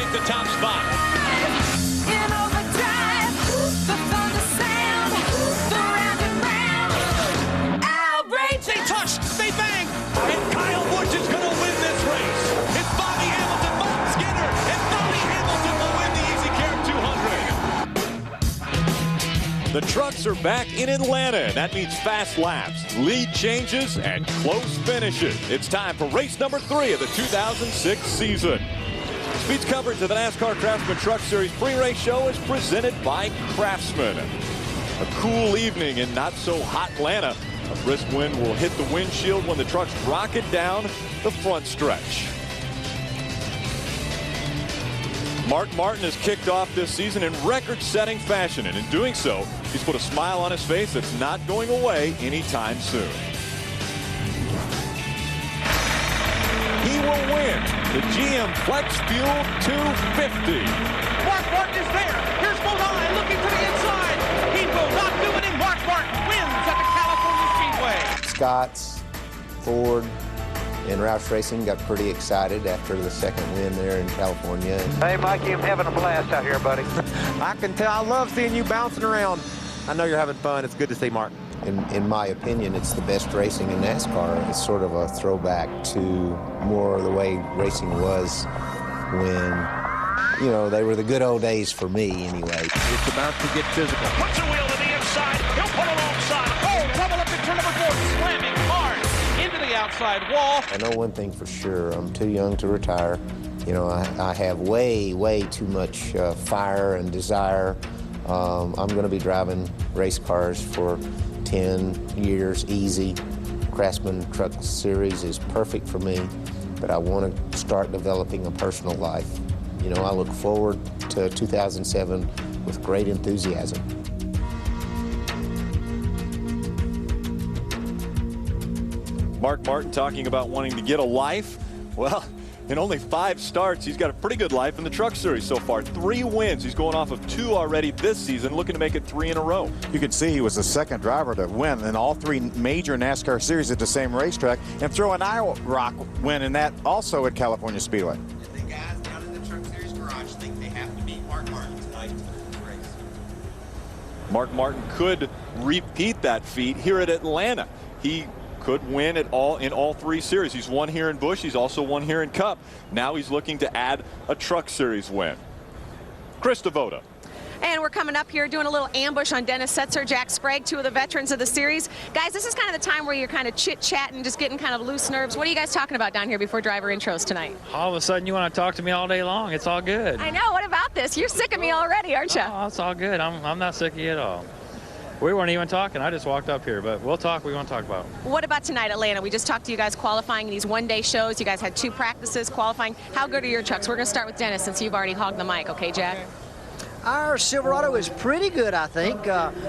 take the top spot. In overdrive, the thunder sound, the round and round, outrage. They touch, they bang, and Kyle Busch is going to win this race. It's Bobby Hamilton, Bob Skinner, and Bobby Hamilton will win the Easy Care 200. The trucks are back in Atlanta, and that means fast laps, lead changes, and close finishes. It's time for race number 3 of the 2006 season. Speed's coverage of the NASCAR Craftsman Truck Series pre-race show is presented by Craftsman. A cool evening in not-so-hot Atlanta. A brisk wind will hit the windshield when the trucks rocket down the front stretch. Mark Martin has kicked off this season in record-setting fashion, and in doing so, he's put a smile on his face that's not going away anytime soon. He will win the GM Flex Fuel 250. Mark Martin is there. Here's Bodine looking to the inside. He will not do it, and Mark Martin wins at the California Speedway. Scott's, Ford, and Roush Racing got pretty excited after the second win there in California. Hey, Mikey, I'm having a blast out here, buddy. I can tell. I love seeing you bouncing around. I know you're having fun. It's good to see, Mark. In my opinion, it's the best racing in NASCAR. It's sort of a throwback to more of the way racing was when, you know, they were the good old days for me anyway. It's about to get physical. Puts a wheel to the inside. He'll pull alongside. Oh, trouble up in turn number 4. Slamming hard into the outside wall. I know one thing for sure. I'm too young to retire. You know, I have way too much fire and desire. I'm going to be driving race cars for 10 years easy. Craftsman Truck Series is perfect for me, but I want to start developing a personal life. You know, I look forward to 2007 with great enthusiasm. Mark Martin talking about wanting to get a life. Well, in only 5 starts, he's got a pretty good life in the Truck Series so far. 3 wins. He's going off of 2 already this season, looking to make it 3 in a row. You can see he was the second driver to win in all 3 major NASCAR series at the same racetrack, and throw an IROC win in that also at California Speedway. The guys down in the Truck Series garage think they have to beat Mark Martin tonight to win the race. Mark Martin could repeat that feat here at Atlanta. He could win in all 3 series. He's won here in Busch. He's also won here in Cup. Now he's looking to add a Truck Series win. Chris Devoto. And we're coming up here doing a little ambush on Dennis Setzer, Jack Sprague, 2 of the veterans of the series. Guys, this is kind of the time where you're kind of chit-chatting, just getting kind of loose nerves. What are you guys talking about down here before driver intros tonight? All of a sudden you want to talk to me all day long. It's all good. I know. What about this? You're sick of me already, aren't you? Oh, it's all good. I'm not sick of you at all. We weren't even talking. I just walked up here, but we'll talk. We want to talk about. What about tonight, Atlanta? We just talked to you guys qualifying these one-day shows. You guys had 2 practices qualifying. How good are your trucks? We're going to start with Dennis since you've already hogged the mic. Okay, Jack? Our Silverado is pretty good, I think.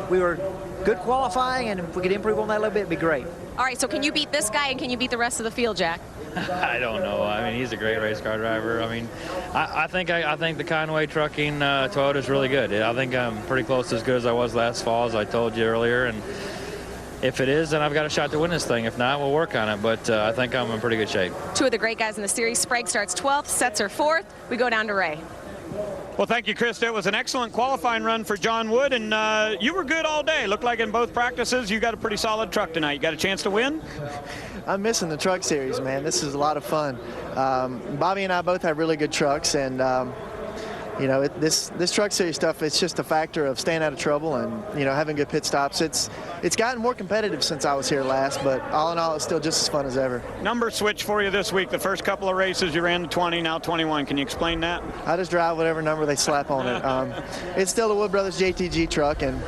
We were good qualifying, and if we could improve on that a little bit, it'd be great. All right, so can you beat this guy, and can you beat the rest of the field, Jack? I don't know. I mean, he's a great race car driver. I mean, I think the Conway Trucking Toyota is really good. I think I'm pretty close to as good as I was last fall, as I told you earlier. And if it is, then I've got a shot to win this thing. If not, we'll work on it. But I think I'm in pretty good shape. 2 of the great guys in the series. Sprague starts 12th, Setzer 4th. We go down to Ray. Well, thank you, Chris. It was an excellent qualifying run for John Wood, and you were good all day. Looked like in both practices you got a pretty solid truck tonight. You got a chance to win? I'm missing the Truck Series, man. This is a lot of fun. Bobby and I both have really good trucks, and you know, this Truck Series stuff, it's just a factor of staying out of trouble and, you know, having good pit stops. It's gotten more competitive since I was here last, but all in all, it's still just as fun as ever. Number switch for you this week. The first couple of races you ran to 20, now 21. Can you explain that? I just drive whatever number they slap on it. It's still the Wood Brothers JTG truck, and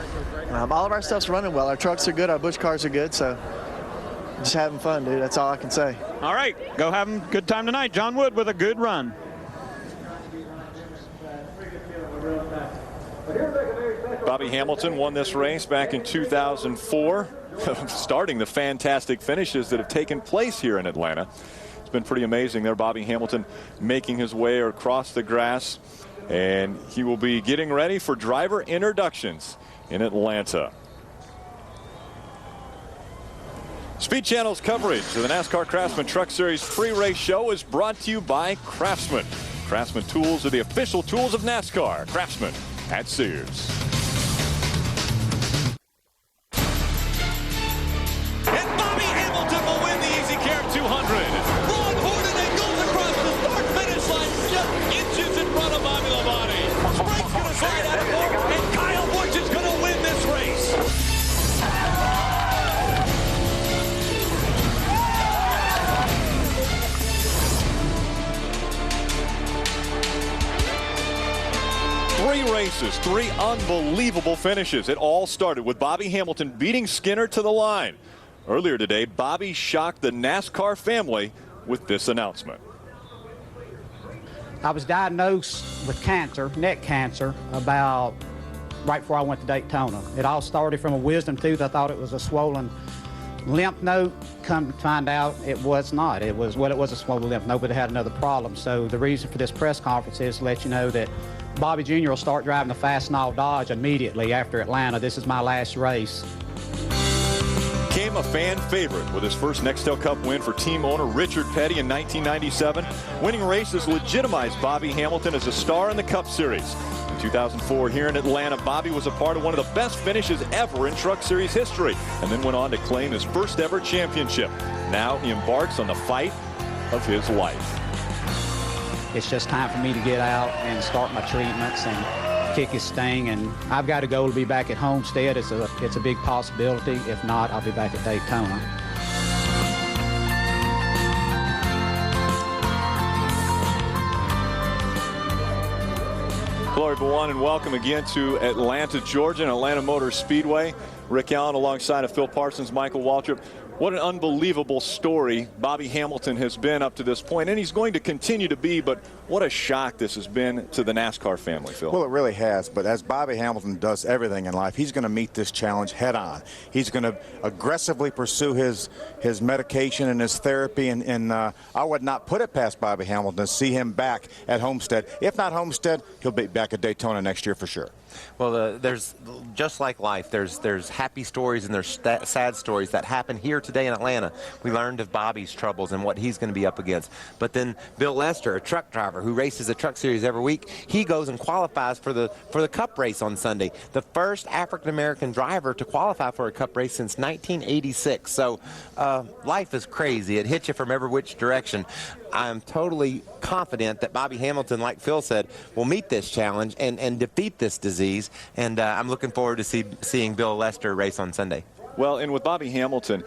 all of our stuff's running well. Our trucks are good, our Busch cars are good, so just having fun, dude. That's all I can say. All right, go have a good time tonight. John Wood with a good run. Bobby Hamilton won this race back in 2004, starting the fantastic finishes that have taken place here in Atlanta. It's been pretty amazing there. Bobby Hamilton making his way across the grass, and he will be getting ready for driver introductions in Atlanta. Speed Channel's coverage of the NASCAR Craftsman Truck Series pre-race show is brought to you by Craftsman. Craftsman tools are the official tools of NASCAR. Craftsman at Sears. And Bobby Hamilton will win the Easy Care 200. Longhorn and then goes across the start-finish line just inches in front of Bobby Labonte. Sprague's going to slide out of four, and Kyle Busch is going to win this race. Three races, three unbelievable finishes. It all started with Bobby Hamilton beating Skinner to the line. Earlier today, Bobby shocked the NASCAR family with this announcement. I was diagnosed with cancer, neck cancer, about right before I went to Daytona. It all started from a wisdom tooth. I thought it was a swollen lymph node. Come to find out it was not. It was a swollen lymph node, but it had another problem. So the reason for this press conference is to let you know that Bobby Jr. will start driving the Fastenal Dodge immediately after Atlanta. This is my last race. Became a fan favorite with his first Nextel Cup win for team owner Richard Petty in 1997. Winning races legitimized Bobby Hamilton as a star in the Cup Series. In 2004 here in Atlanta, Bobby was a part of one of the best finishes ever in Truck Series history and then went on to claim his first ever championship. Now he embarks on the fight of his life. It's just time for me to get out and start my treatments and kick his sting. And I've got a goal to be back at Homestead. It's a big possibility. If not, I'll be back at Daytona. Hello, everyone, and welcome again to Atlanta, Georgia, and Atlanta Motor Speedway. Rick Allen alongside of Phil Parsons, Michael Waltrip. What an unbelievable story Bobby Hamilton has been up to this point, and he's going to continue to be, but what a shock this has been to the NASCAR family, Phil. Well, it really has, but as Bobby Hamilton does everything in life, he's going to meet this challenge head on. He's going to aggressively pursue his medication and his therapy, and I would not put it past Bobby Hamilton to see him back at Homestead. If not Homestead, he'll be back at Daytona next year for sure. Well, there's just like life. There's happy stories and there's sad stories that happen here today in Atlanta. We learned of Bobby's troubles and what he's going to be up against. But then Bill Lester, a truck driver who races the Truck Series every week, he goes and qualifies for the Cup race on Sunday. The first African-American driver to qualify for a Cup race since 1986. So life is crazy. It hits you from every which direction. I'm totally confident that Bobby Hamilton, like Phil said, will meet this challenge and defeat this disease. And I'm looking forward to seeing Bill Lester race on Sunday. Well, and with Bobby Hamilton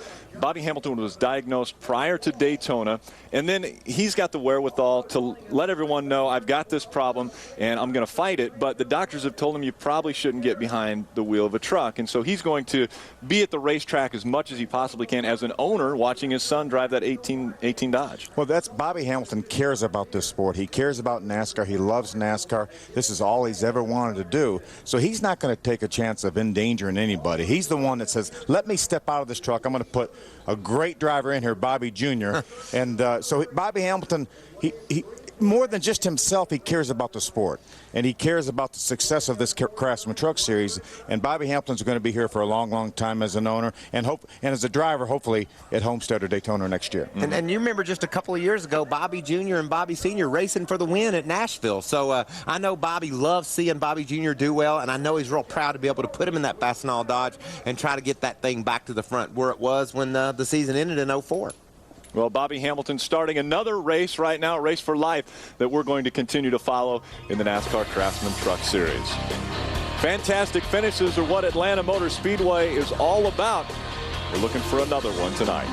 was diagnosed prior to Daytona, and then he's got the wherewithal to let everyone know, I've got this problem and I'm going to fight it, but the doctors have told him you probably shouldn't get behind the wheel of a truck. And so he's going to be at the racetrack as much as he possibly can as an owner watching his son drive that 18 Dodge. Well, that's Bobby Hamilton cares about this sport. He cares about NASCAR. He loves NASCAR. This is all he's ever wanted to do. So he's not going to take a chance of endangering anybody. He's the one that says, let me step out of this truck. I'm going to put a great driver in here, Bobby Jr. And so Bobby Hamilton, he more than just himself, he cares about the sport. And he cares about the success of this Craftsman Truck Series. And Bobby Hamilton's going to be here for a long, long time as an owner and as a driver, hopefully, at Homestead or Daytona next year. And you remember just a couple of years ago, Bobby Jr. and Bobby Sr. racing for the win at Nashville. So I know Bobby loves seeing Bobby Jr. do well, and I know he's real proud to be able to put him in that Fastenal Dodge and try to get that thing back to the front where it was when the season ended in 04. Well, Bobby Hamilton starting another race right now, Race for Life, that we're going to continue to follow in the NASCAR Craftsman Truck Series. Fantastic finishes are what Atlanta Motor Speedway is all about. We're looking for another one tonight.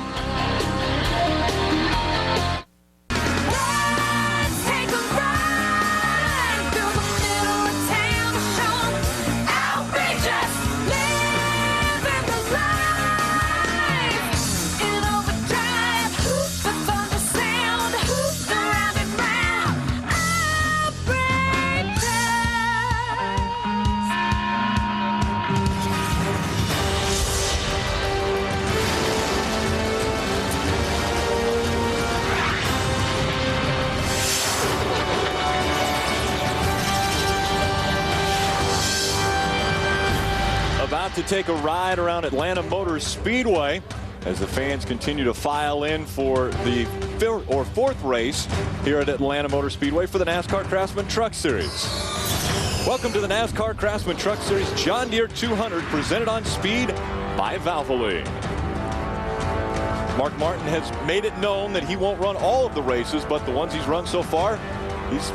To take a ride around Atlanta Motor Speedway. as the fans continue to file in for the fourth race here at Atlanta Motor Speedway for the NASCAR Craftsman Truck Series. Welcome to the NASCAR Craftsman Truck Series John Deere 200, presented on speed by Valvoline. Mark Martin has made it known that he won't run all of the races, but the ones he's run so far, he's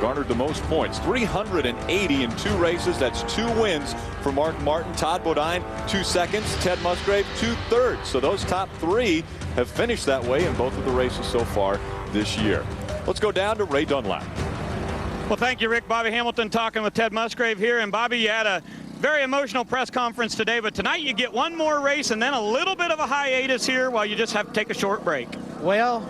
garnered the most points. 380 in 2 races. That's 2 wins for Mark Martin. Todd Bodine, 2 seconds. Ted Musgrave, 2 thirds. So those top 3 have finished that way in both of the races so far this year. Let's go down to Ray Dunlap. Well, thank you, Rick. Bobby Hamilton talking with Ted Musgrave here. And Bobby, you had a very emotional press conference today, but tonight you get one more race and then a little bit of a hiatus here while you just have to take a short break. Well,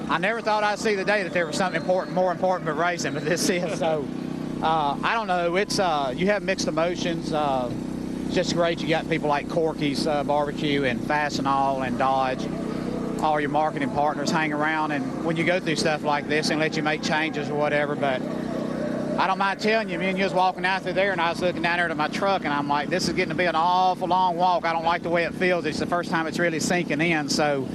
I never thought I'd see the day that there was something more important than racing, but this is. So, I don't know. It's you have mixed emotions. It's just great. You got people like Corky's Barbecue and Fastenal and Dodge. All your marketing partners hang around, and when you go through stuff like this and let you make changes or whatever, but I don't mind telling you, me and you was walking out through there, and I was looking down there to my truck, and I'm like, this is getting to be an awful long walk. I don't like the way it feels. It's the first time it's really sinking in, so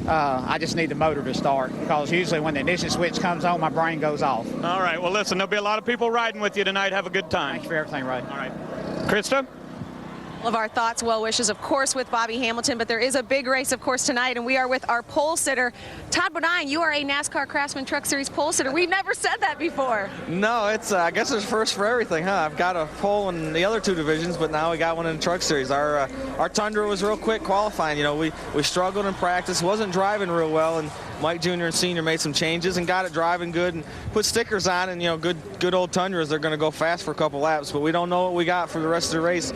I just need the motor to start, because usually when the ignition switch comes on, my brain goes off. All right. Well, listen, there'll be a lot of people riding with you tonight. Have a good time. Thanks for everything, Ray. All right. Krista? All of our thoughts, well wishes, of course, with Bobby Hamilton, but there is a big race, of course, tonight, and we are with our pole sitter. Todd Bodine, you are a NASCAR Craftsman Truck Series pole sitter. We've never said that before. No, it's I guess it's first for everything, huh? I've got a pole in the other 2 divisions, but now we got one in the Truck Series. Our Tundra was real quick qualifying. You know, we struggled in practice, wasn't driving real well, and Mike Jr. and Senior made some changes and got it driving good and put stickers on, and, you know, good old Tundras, they're going to go fast for a couple laps, but we don't know what we got for the rest of the race.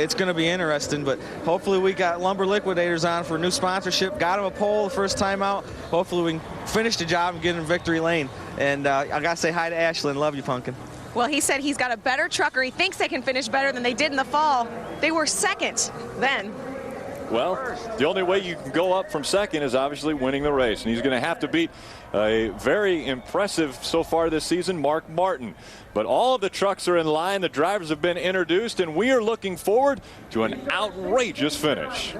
It's going to be interesting, but hopefully we got Lumber Liquidators on for a new sponsorship, got him a pole the first time out. Hopefully we can finish the job and get in victory lane. And I got to say hi to Ashlyn. Love you, Pumpkin. Well, he said he's got a better truck, or he thinks they can finish better than they did in the fall. They were second then. Well, the only way you can go up from second is obviously winning the race, and he's going to have to beat a very impressive so far this season, Mark Martin. But all of the trucks are in line, the drivers have been introduced, and we are looking forward to an outrageous finish.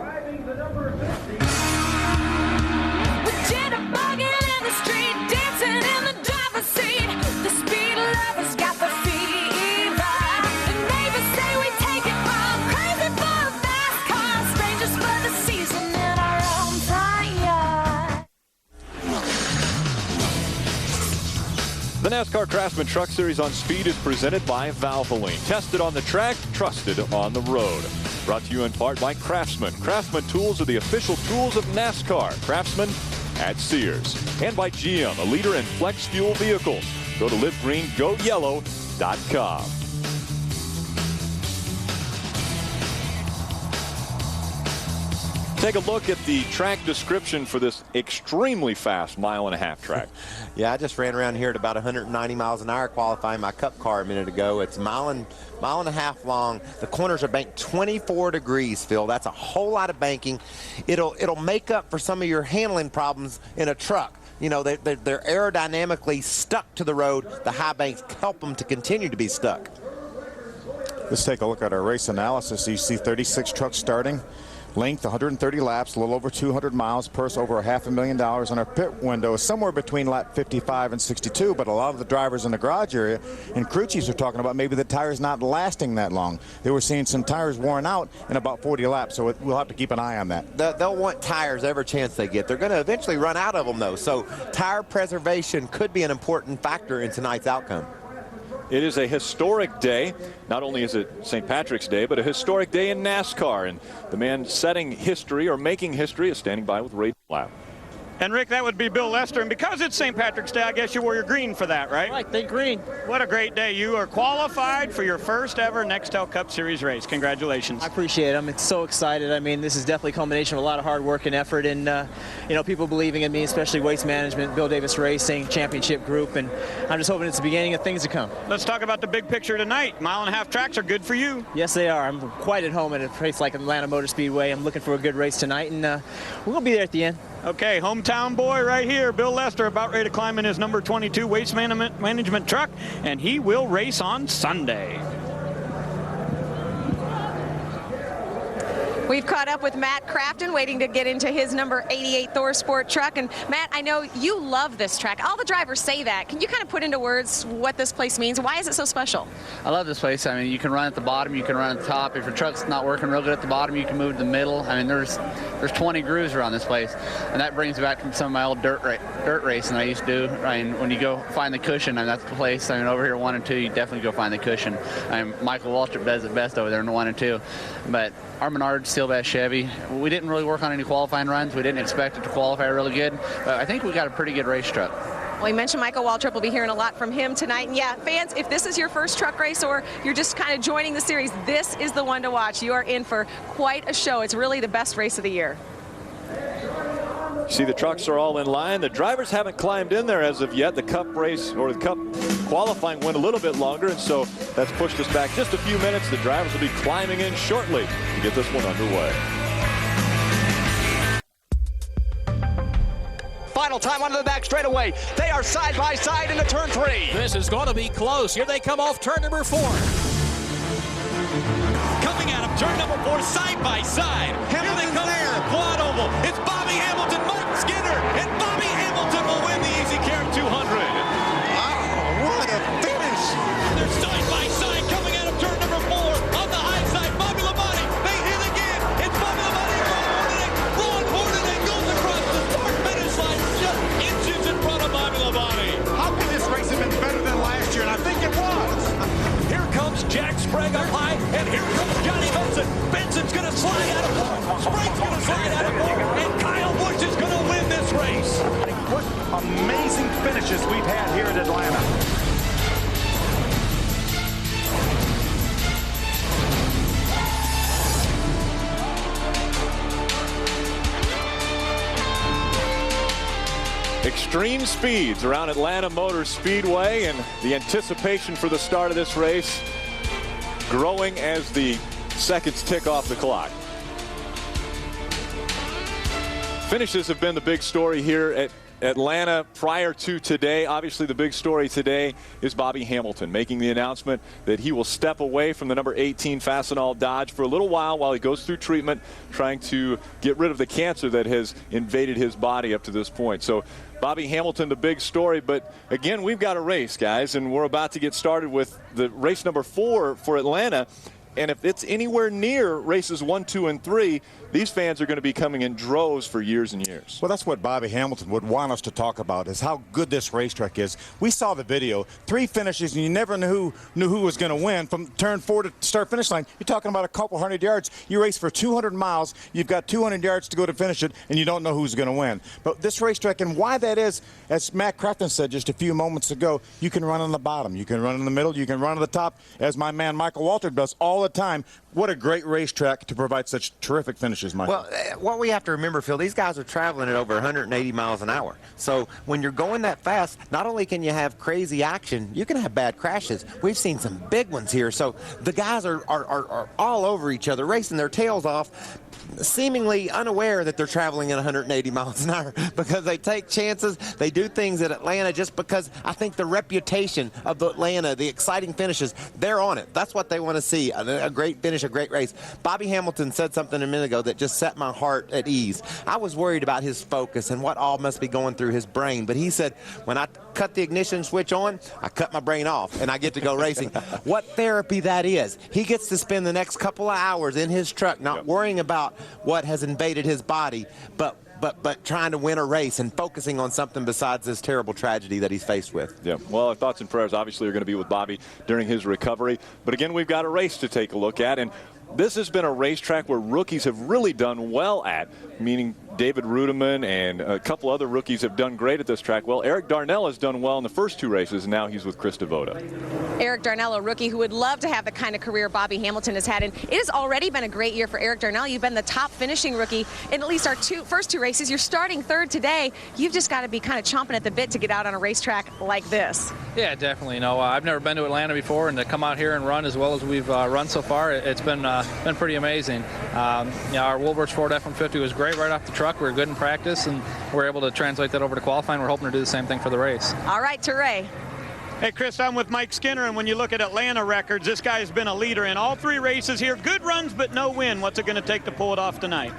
The NASCAR Craftsman Truck Series on Speed is presented by Valvoline. Tested on the track, trusted on the road. Brought to you in part by Craftsman. Craftsman tools are the official tools of NASCAR. Craftsman at Sears. And by GM, a leader in flex fuel vehicles. Go to livegreengoyellow.com. Take a look at the track description for this extremely fast 1.5 mile track. Yeah, I just ran around here at about 190 miles an hour qualifying my Cup car a minute ago. It's a mile and a half long. The corners are banked 24 degrees, Phil. That's a whole lot of banking. It'll make up for some of your handling problems in a truck. You know, they're aerodynamically stuck to the road. The high banks help them to continue to be stuck. Let's take a look at our race analysis. You see 36 trucks starting. Length 130 laps, a little over 200 miles, purse over $500,000 on our pit window, somewhere between lap 55 and 62, but a lot of the drivers in the garage area and crew chiefs are talking about maybe the tires not lasting that long. They were seeing some tires worn out in about 40 laps, so we'll have to keep an eye on that. They'll want tires every chance they get. They're going to eventually run out of them, though, so tire preservation could be an important factor in tonight's outcome. It is a historic day. Not only is it St. Patrick's Day, but a historic day in NASCAR. And the man setting history or making history is standing by with Ray Dunlap. And, Rick, that would be Bill Lester. And because it's St. Patrick's Day, I guess you wore your green for that, right? Right, think green. What a great day. You are qualified for your first ever Nextel Cup Series race. Congratulations. I appreciate it. I'm so excited. I mean, this is definitely a culmination of a lot of hard work and effort and, you know, people believing in me, especially Waste Management, Bill Davis Racing, Championship Group, and I'm just hoping it's the beginning of things to come. Let's talk about the big picture tonight. 1.5 mile tracks are good for you. Yes, they are. I'm quite at home at a place like Atlanta Motor Speedway. I'm looking for a good race tonight, and we're going to be there at the end. Okay, hometown boy right here, Bill Lester, about ready to climb in his number 22 Waste Management truck, and he will race on Sunday. We've caught up with Matt Craftsman, waiting to get into his number 88 Thor Sport truck. And Matt, I know you love this track. All the drivers say that. Can you kind of put into words what this place means? Why is it so special? I love this place. I mean, you can run at the bottom, you can run at the top. If your truck's not working real good at the bottom, you can move to the middle. I mean, there's 20 grooves around this place, and that brings me back to some of my old dirt racing I used to do. I mean, when you go find the cushion, and that's the place. I mean, over here 1 and 2, you definitely go find the cushion. I mean, Michael Waltrip does it best over there in the 1 and 2, but our Menard Steel Bass Chevy, we didn't really work on any qualifying runs. We didn't expect it to qualify really good, but I think we got a pretty good race truck. Well, you mentioned Michael Waltrip. We'll be hearing a lot from him tonight. And yeah, fans, if this is your first truck race or you're just kind of joining the series, this is the one to watch. You are in for quite a show. It's really the best race of the year. See, the trucks are all in line. The drivers haven't climbed in there as of yet. The Cup race, or the Cup qualifying, went a little bit longer, and so that's pushed us back just a few minutes. The drivers will be climbing in shortly to get this one underway. Final time onto the back straightaway. They are side by side into turn 3. This is going to be close. Here they come off turn number 4. Coming out of turn number 4, side by side. Here they come there. Quad oval. It's Bobby Hamilton, Martin Skinner, and Bobby Hamilton will win the Easy Care 200. Oh, what a finish. They're side by side coming out of turn number 4. On the high side, Bobby Labonte. They hit again. It's Bobby Labonte. Ron Hornaday goes across the start finish line just inches in front of Bobby Labonte. How could this race have been better than last year? And I think it was. Here comes Jack Sprague up high, and here comes Johnny Benson. Benson's going to slide out of 4. Sprague's going to slide out of 4, and Kyle Busch is going to win this race. What amazing finishes we've had here at Atlanta. Extreme speeds around Atlanta Motor Speedway, and the anticipation for the start of this race growing as the seconds tick off the clock. Finishes have been the big story here at Atlanta prior to today. Obviously, the big story today is Bobby Hamilton making the announcement that he will step away from the number 18 Fastenal Dodge for a little while he goes through treatment, trying to get rid of the cancer that has invaded his body up to this point. So Bobby Hamilton, the big story. But again, we've got a race, guys, and we're about to get started with the race number 4 for Atlanta. And if it's anywhere near races 1, 2, and 3, these fans are going to be coming in droves for years and years. Well, that's what Bobby Hamilton would want us to talk about, is how good this racetrack is. We saw the video, 3 finishes, and you never knew who was going to win from turn 4 to start finish line. You're talking about a couple hundred yards. You race for 200 miles. You've got 200 yards to go to finish it, and you don't know who's going to win. But this racetrack, and why that is, as Matt Craftsman said just a few moments ago, you can run on the bottom, you can run in the middle, you can run on the top, as my man Michael Waltrip does all the time. What a great racetrack to provide such terrific finishes, Michael. Well, what we have to remember, Phil, these guys are traveling at over 180 miles an hour. So when you're going that fast, not only can you have crazy action, you can have bad crashes. We've seen some big ones here. So the guys are all over each other, racing their tails off, seemingly unaware that they're traveling at 180 miles an hour because they take chances. They do things at Atlanta just because I think the reputation of Atlanta, the exciting finishes, they're on it. That's what they want to see, a great finish, a great race. Bobby Hamilton said something a minute ago that just set my heart at ease. I was worried about his focus and what all must be going through his brain, but he said, when I cut the ignition switch on, I cut my brain off and I get to go racing. What therapy that is. He gets to spend the next couple of hours in his truck not worrying about what has invaded his body, but trying to win a race and focusing on something besides this terrible tragedy that he's faced with. Yeah, well, our thoughts and prayers obviously are going to be with Bobby during his recovery. But again, we've got a race to take a look at, and this has been a racetrack where rookies have really done well at, meaning David Rudiman and a couple other rookies have done great at this track. Well, Eric Darnell has done well in the first 2 races, and now he's with Chris Devoda. Eric Darnell, a rookie who would love to have the kind of career Bobby Hamilton has had. And it has already been a great year for Eric Darnell. You've been the top finishing rookie in at least our first 2 races. You're starting 3rd today. You've just got to be kind of chomping at the bit to get out on a racetrack like this. Yeah, definitely. You know, I've never been to Atlanta before, and to come out here and run as well as we've run so far, it's been pretty amazing. Our Woolworths Ford F-150 was great right off the truck. We were good in practice, and we're able to translate that over to qualifying. We're hoping to do the same thing for the race. All right, Teray. Hey, Chris, I'm with Mike Skinner, and when you look at Atlanta records, this guy's been a leader in all 3 races here. Good runs, but no win. What's it going to take to pull it off tonight?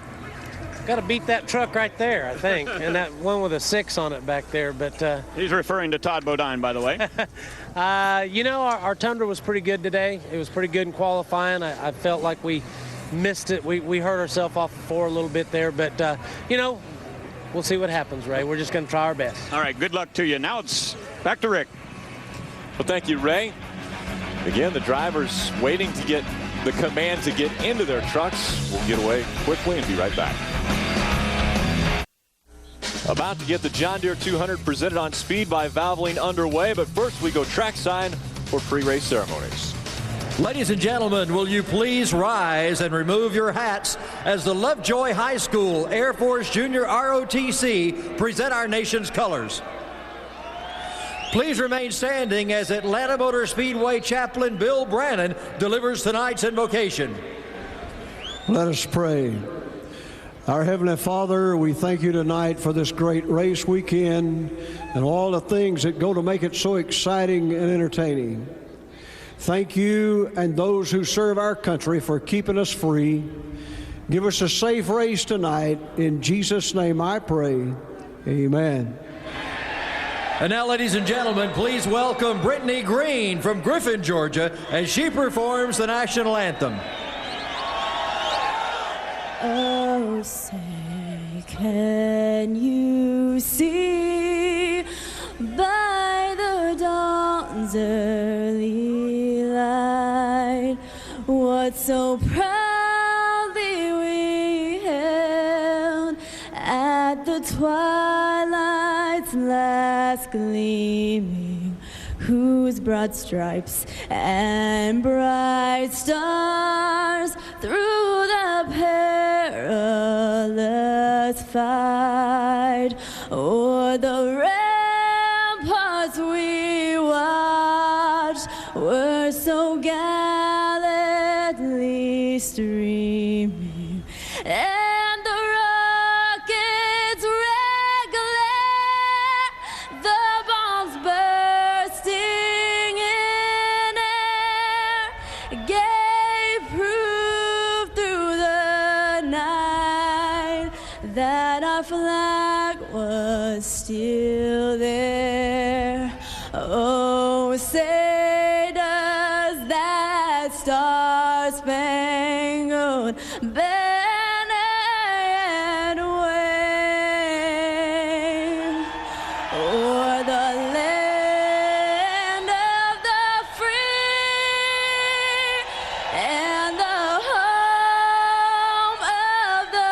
Got to beat that truck right there, I think, and that one with a 6 on it back there. But he's referring to Todd Bodine, by the way. You know, our Tundra was pretty good today. It was pretty good in qualifying. I felt like we missed it. We hurt ourselves off the 4 a little bit there, but you know, we'll see what happens, Ray. We're just going to try our best. All right, good luck to you. Now it's back to Rick. Well, thank you, Ray. Again, the drivers waiting to get the command to get into their trucks. We'll get away quickly and be right back. About to get the John Deere 200 presented on Speed by Valvoline underway, but first we go trackside for pre-race ceremonies. Ladies and gentlemen, will you please rise and remove your hats as the Lovejoy High School Air Force Junior ROTC present our nation's colors. Please remain standing as Atlanta Motor Speedway Chaplain Bill Brannon delivers tonight's invocation. Let us pray. Our Heavenly Father, we thank you tonight for this great race weekend and all the things that go to make it so exciting and entertaining. Thank you and those who serve our country for keeping us free. Give us a safe race tonight. In Jesus' name I pray. Amen. And now, ladies and gentlemen, please welcome Brittany Green from Griffin, Georgia, as she performs the national anthem. Oh, say, can you see by the dawn's early light what so proudly we held at the twilight's last gleaming, whose broad stripes and bright stars through the perilous fight o'er the ramparts we watched were so gallantly streaming, and the rockets red glare, the bombs bursting in air, gave proof through the night that our flag was still there. Oh, say does that star-spangled banner yet wave o'er the land of the free and the home of the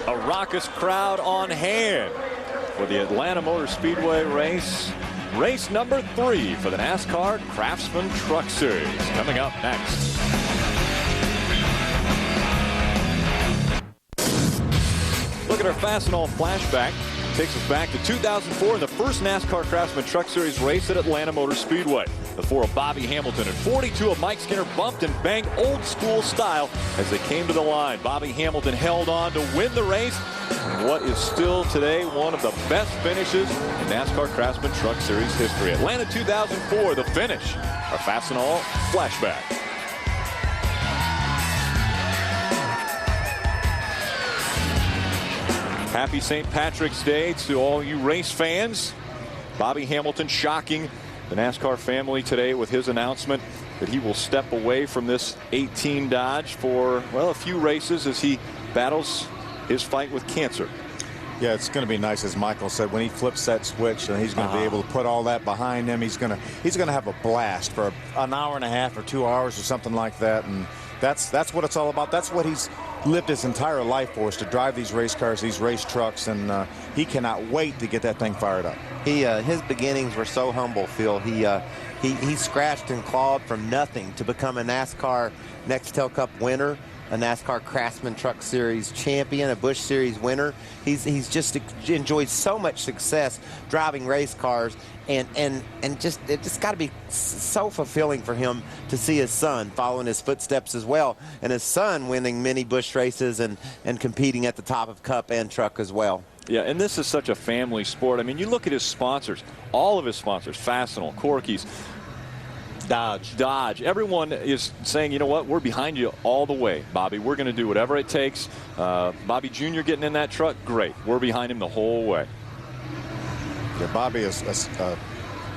A raucous crowd on hand for the Atlanta Motor Speedway race. Race number 3 for the NASCAR Craftsman Truck Series. Coming up next. Look at our Fast and All flashback. Takes us back to 2004 in the first NASCAR Craftsman Truck Series race at Atlanta Motor Speedway. The 4 of Bobby Hamilton and 42 of Mike Skinner bumped and banged old school style as they came to the line. Bobby Hamilton held on to win the race in what is still today one of the best finishes in NASCAR Craftsman Truck Series history. Atlanta 2004, the finish. Our Fast and All flashback. Happy St. Patrick's Day to all you race fans. Bobby Hamilton shocking the NASCAR family today with his announcement that he will step away from this 18 Dodge for, well, a few races as he battles his fight with cancer. Yeah, it's going to be nice, as Michael said, when he flips that switch and he's going to be able to put all that behind him. He's going to have a blast for an hour and a half or 2 hours or something like that. And that's what it's all about. That's what he's lived his entire life for, is to drive these race cars, these race trucks, and he cannot wait to get that thing fired up. His beginnings were so humble, Phil. He scratched and clawed from nothing to become a NASCAR Nextel Cup winner. a NASCAR Craftsman Truck Series champion, a Busch Series winner. He's just enjoyed so much success driving race cars, and just it just got to be so fulfilling for him to see his son following his footsteps as well, and his son winning many Busch races and competing at the top of Cup and Truck as well. Yeah, and this is such a family sport. I mean, you look at his sponsors, all of his sponsors, Fastenal, Corky's, Dodge. Everyone is saying, you know what, we're behind you all the way, Bobby. We're going to do whatever it takes. Bobby Jr. getting in that truck, great. We're behind him the whole way. Yeah, Bobby has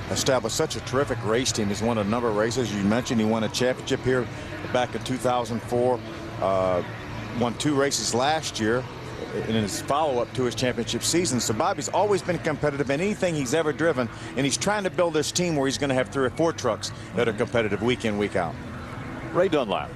established such a terrific race team. He's won a number of races. You mentioned he won a championship here back in 2004. Won 2 races last year in his follow-up to his championship season. So Bobby's always been competitive in anything he's ever driven, and he's trying to build this team where he's going to have 3 or 4 trucks that are competitive week in, week out. Ray Dunlap.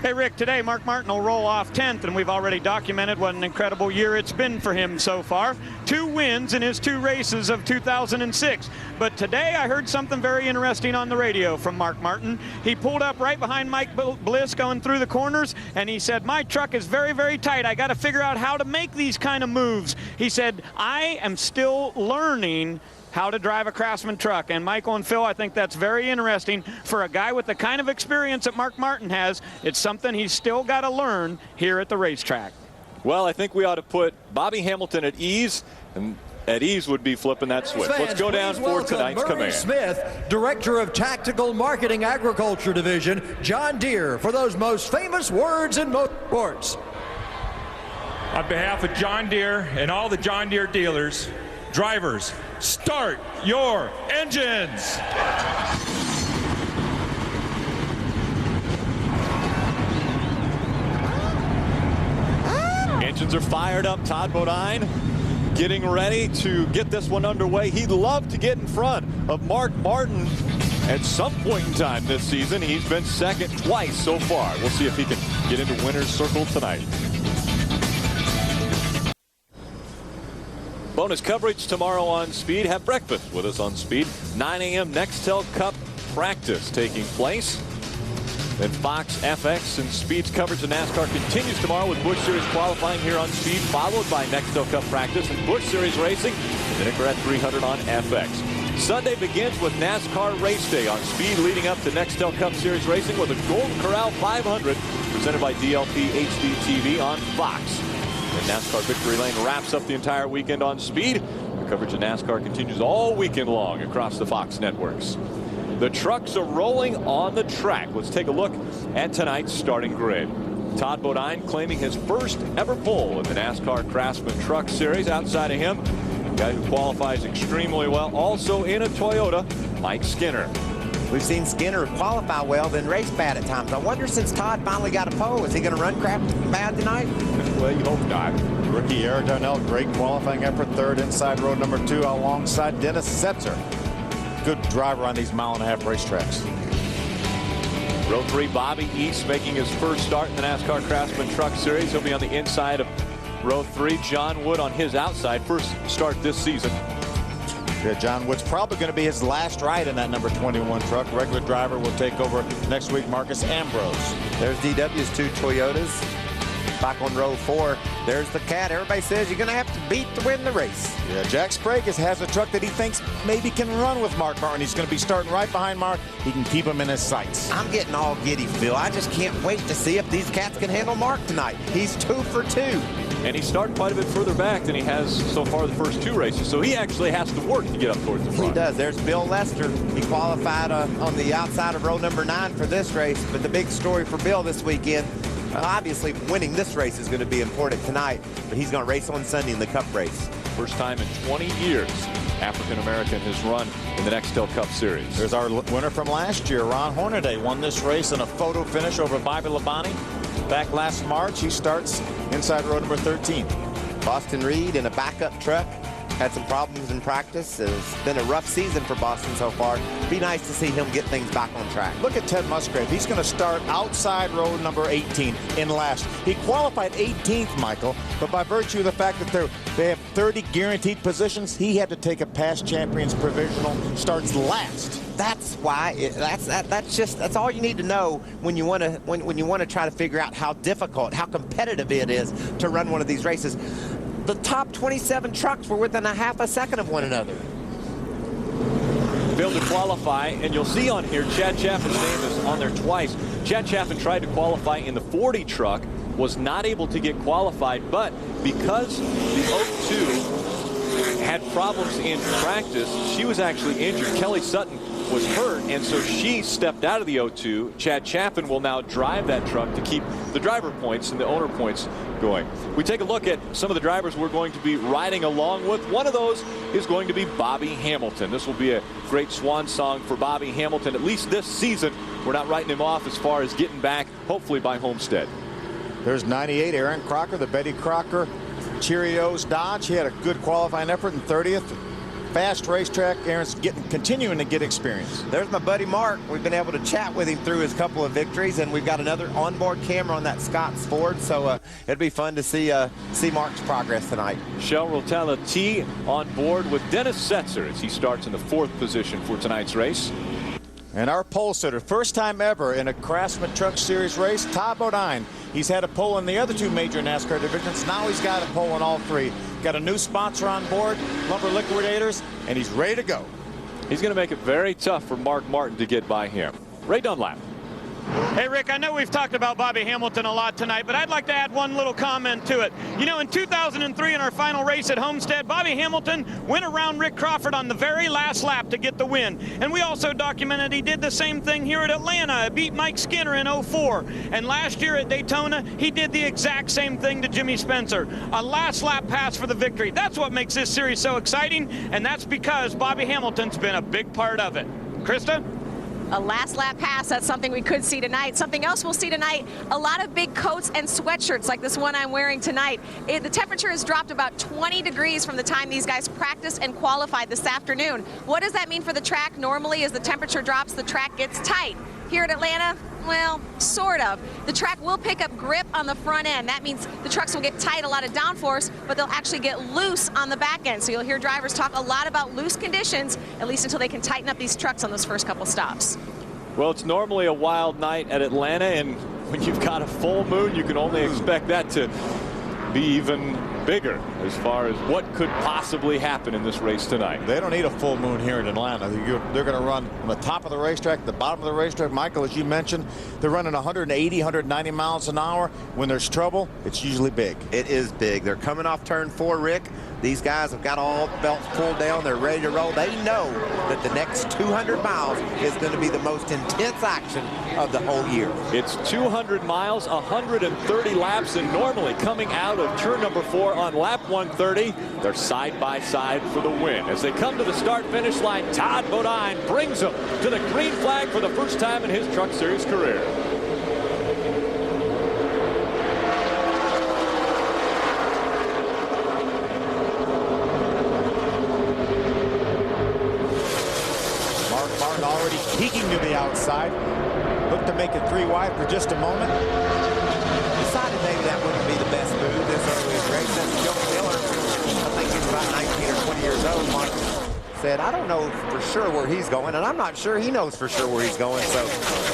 Hey, Rick, today Mark Martin will roll off 10th, and we've already documented what an incredible year it's been for him so far. 2 wins in his 2 races of 2006. But today I heard something very interesting on the radio from Mark Martin. He pulled up right behind Mike Bliss going through the corners, and he said, my truck is very, very tight. I got to figure out how to make these kind of moves. He said, I am still learning how to drive a Craftsman truck. And Michael and Phil, I think that's very interesting for a guy with the kind of experience that Mark Martin has. It's something he's still got to learn here at the racetrack. Well, I think we ought to put Bobby Hamilton at ease, and at ease would be flipping that switch. Let's go down for tonight's command. Smith, Director of Tactical Marketing Agriculture Division, John Deere, for those most famous words in motorsports. On behalf of John Deere and all the John Deere dealers, drivers, start your engines. Engines are fired up. Todd Bodine getting ready to get this one underway. He'd love to get in front of Mark Martin at some point in time this season. He's been second twice so far. We'll see if he can get into winner's circle tonight. Bonus coverage tomorrow on Speed. Have breakfast with us on Speed. 9 a.m. Nextel Cup practice taking place. Then Fox, FX, and Speed's coverage of NASCAR continues tomorrow with Busch Series qualifying here on Speed, followed by Nextel Cup practice and Busch Series racing. The Nicorette 300 on FX. Sunday begins with NASCAR Race Day on Speed, leading up to Nextel Cup Series racing with a Golden Corral 500 presented by DLP HD TV on Fox. And NASCAR Victory Lane wraps up the entire weekend on Speed. The coverage of NASCAR continues all weekend long across the Fox networks. The trucks are rolling on the track. Let's take a look at tonight's starting grid. Todd Bodine claiming his first ever pole in the NASCAR Craftsman Truck Series. Outside of him, a guy who qualifies extremely well, also in a Toyota, Mike Skinner. We've seen Skinner qualify well, then race bad at times. I wonder, since Todd finally got a pole, is he going to run crap bad tonight? Well, you hope not. Rookie Eric Darnell, great qualifying effort, third inside road number 2 alongside Dennis Setzer. Good driver on these mile-and-a-half racetracks. Row 3, Bobby East making his first start in the NASCAR Craftsman Truck Series. He'll be on the inside of row 3. John Wood on his outside, first start this season. Yeah, John Wood's probably going to be his last ride in that number 21 truck. Regular driver will take over next week, Marcus Ambrose. There's DW's 2 Toyotas. Back on row 4, there's the Cat. Everybody says you're going to have to beat to win the race. Yeah, Jack Sprague has a truck that he thinks maybe can run with Mark Martin. He's going to be starting right behind Mark. He can keep him in his sights. I'm getting all giddy, Phil. I just can't wait to see if these Cats can handle Mark tonight. He's 2 for 2. And he's starting quite a bit further back than he has so far the first 2 races, so he actually has to work to get up towards the front. He does. There's Bill Lester. He qualified on the outside of row number 9 for this race, but the big story for Bill this weekend, obviously winning this race is going to be important tonight, but he's going to race on Sunday in the Cup race. First time in 20 years African-American has run in the Nextel Cup Series. There's our winner from last year, Ron Hornaday, won this race in a photo finish over Bobby Labonte. Back last March, he starts inside row number 13. Boston Reed in a backup truck. Had some problems in practice. It's been a rough season for Boston so far. Be nice to see him get things back on track. Look at Ted Musgrave. He's going to start outside row number 18 in last. He qualified 18th, Michael, but by virtue of the fact that they have 30 guaranteed positions, he had to take a past champions provisional, starts last. that's why that's all you need to know when you want to try to figure out how difficult, how competitive it is to run one of these races. The top 27 trucks were within a half a second of one another. Failed to qualify, and you'll see on here Chad Chaffin's name is on there twice. Chad Chaffin tried to qualify in the 40 truck, was not able to get qualified, but because the 02 had problems in practice, she was actually injured. Kelly Sutton was hurt, and so she stepped out of the 02. Chad Chaffin will now drive that truck to keep the driver points and the owner points going. We take a look at some of the drivers we're going to be riding along with. One of those is going to be Bobby Hamilton. This will be a great swan song for Bobby Hamilton, at least this season. We're not writing him off as far as getting back, hopefully by Homestead. There's 98, Aaron Crocker, the Betty Crocker Cheerios Dodge. He had a good qualifying effort in 30th. Fast racetrack. Aaron's continuing to get experience. There's my buddy Mark. We've been able to chat with him through his couple of victories, and we've got another onboard camera on that Scott's Ford, so it'd be fun to see Mark's progress tonight. Shell Rotella T on board with Dennis Setzer as he starts in the 4th position for tonight's race. And our pole sitter, first time ever in a Craftsman Truck Series race, Todd Bodine. He's had a pole in the other 2 major NASCAR divisions. Now he's got a pole in all 3. Got a new sponsor on board, Lumber Liquidators, and he's ready to go. He's going to make it very tough for Mark Martin to get by him. Ray Dunlap. Hey, Rick, I know we've talked about Bobby Hamilton a lot tonight, but I'd like to add one little comment to it. You know, in 2003, in our final race at Homestead, Bobby Hamilton went around Rick Crawford on the very last lap to get the win. And we also documented he did the same thing here at Atlanta. Beat Mike Skinner in 04. And last year at Daytona, he did the exact same thing to Jimmy Spencer. A last lap pass for the victory. That's what makes this series so exciting, and that's because Bobby Hamilton's been a big part of it. Krista? A last lap pass, that's something we could see tonight. Something else we'll see tonight, a lot of big coats and sweatshirts like this one I'm wearing tonight. The temperature has dropped about 20 degrees from the time these guys practiced and qualified this afternoon. What does that mean for the track? Normally, as the temperature drops, the track gets tight. Here at Atlanta, well, sort of. The track will pick up grip on the front end. That means the trucks will get tight, a lot of downforce, but they'll actually get loose on the back end. So you'll hear drivers talk a lot about loose conditions, at least until they can tighten up these trucks on those first couple stops. Well, it's normally a wild night at Atlanta, and when you've got a full moon, you can only expect that to be even bigger as far as what could possibly happen in this race tonight. They don't need a full moon here in Atlanta. They're going to run from the top of the racetrack, the bottom of the racetrack. Michael, as you mentioned, they're running 180, 190 miles an hour. When there's trouble, it's usually big. It is big. They're coming off turn 4, Rick. These guys have got all the belts pulled down. They're ready to roll. They know that the next 200 miles is going to be the most intense action of the whole year. It's 200 miles, 130 laps, and normally coming out of turn number 4 on lap 130, they're side by side for the win. As they come to the start-finish line, Todd Bodine brings them to the green flag for the first time in his Truck Series career. Already peeking to the outside. Looked to make it 3 wide for just a moment. Decided maybe that wouldn't be the best move this early in the race. That's Joe Miller. I think he was about 19 or 20 years old. Mark said, I don't know for sure where he's going, and I'm not sure he knows for sure where he's going, so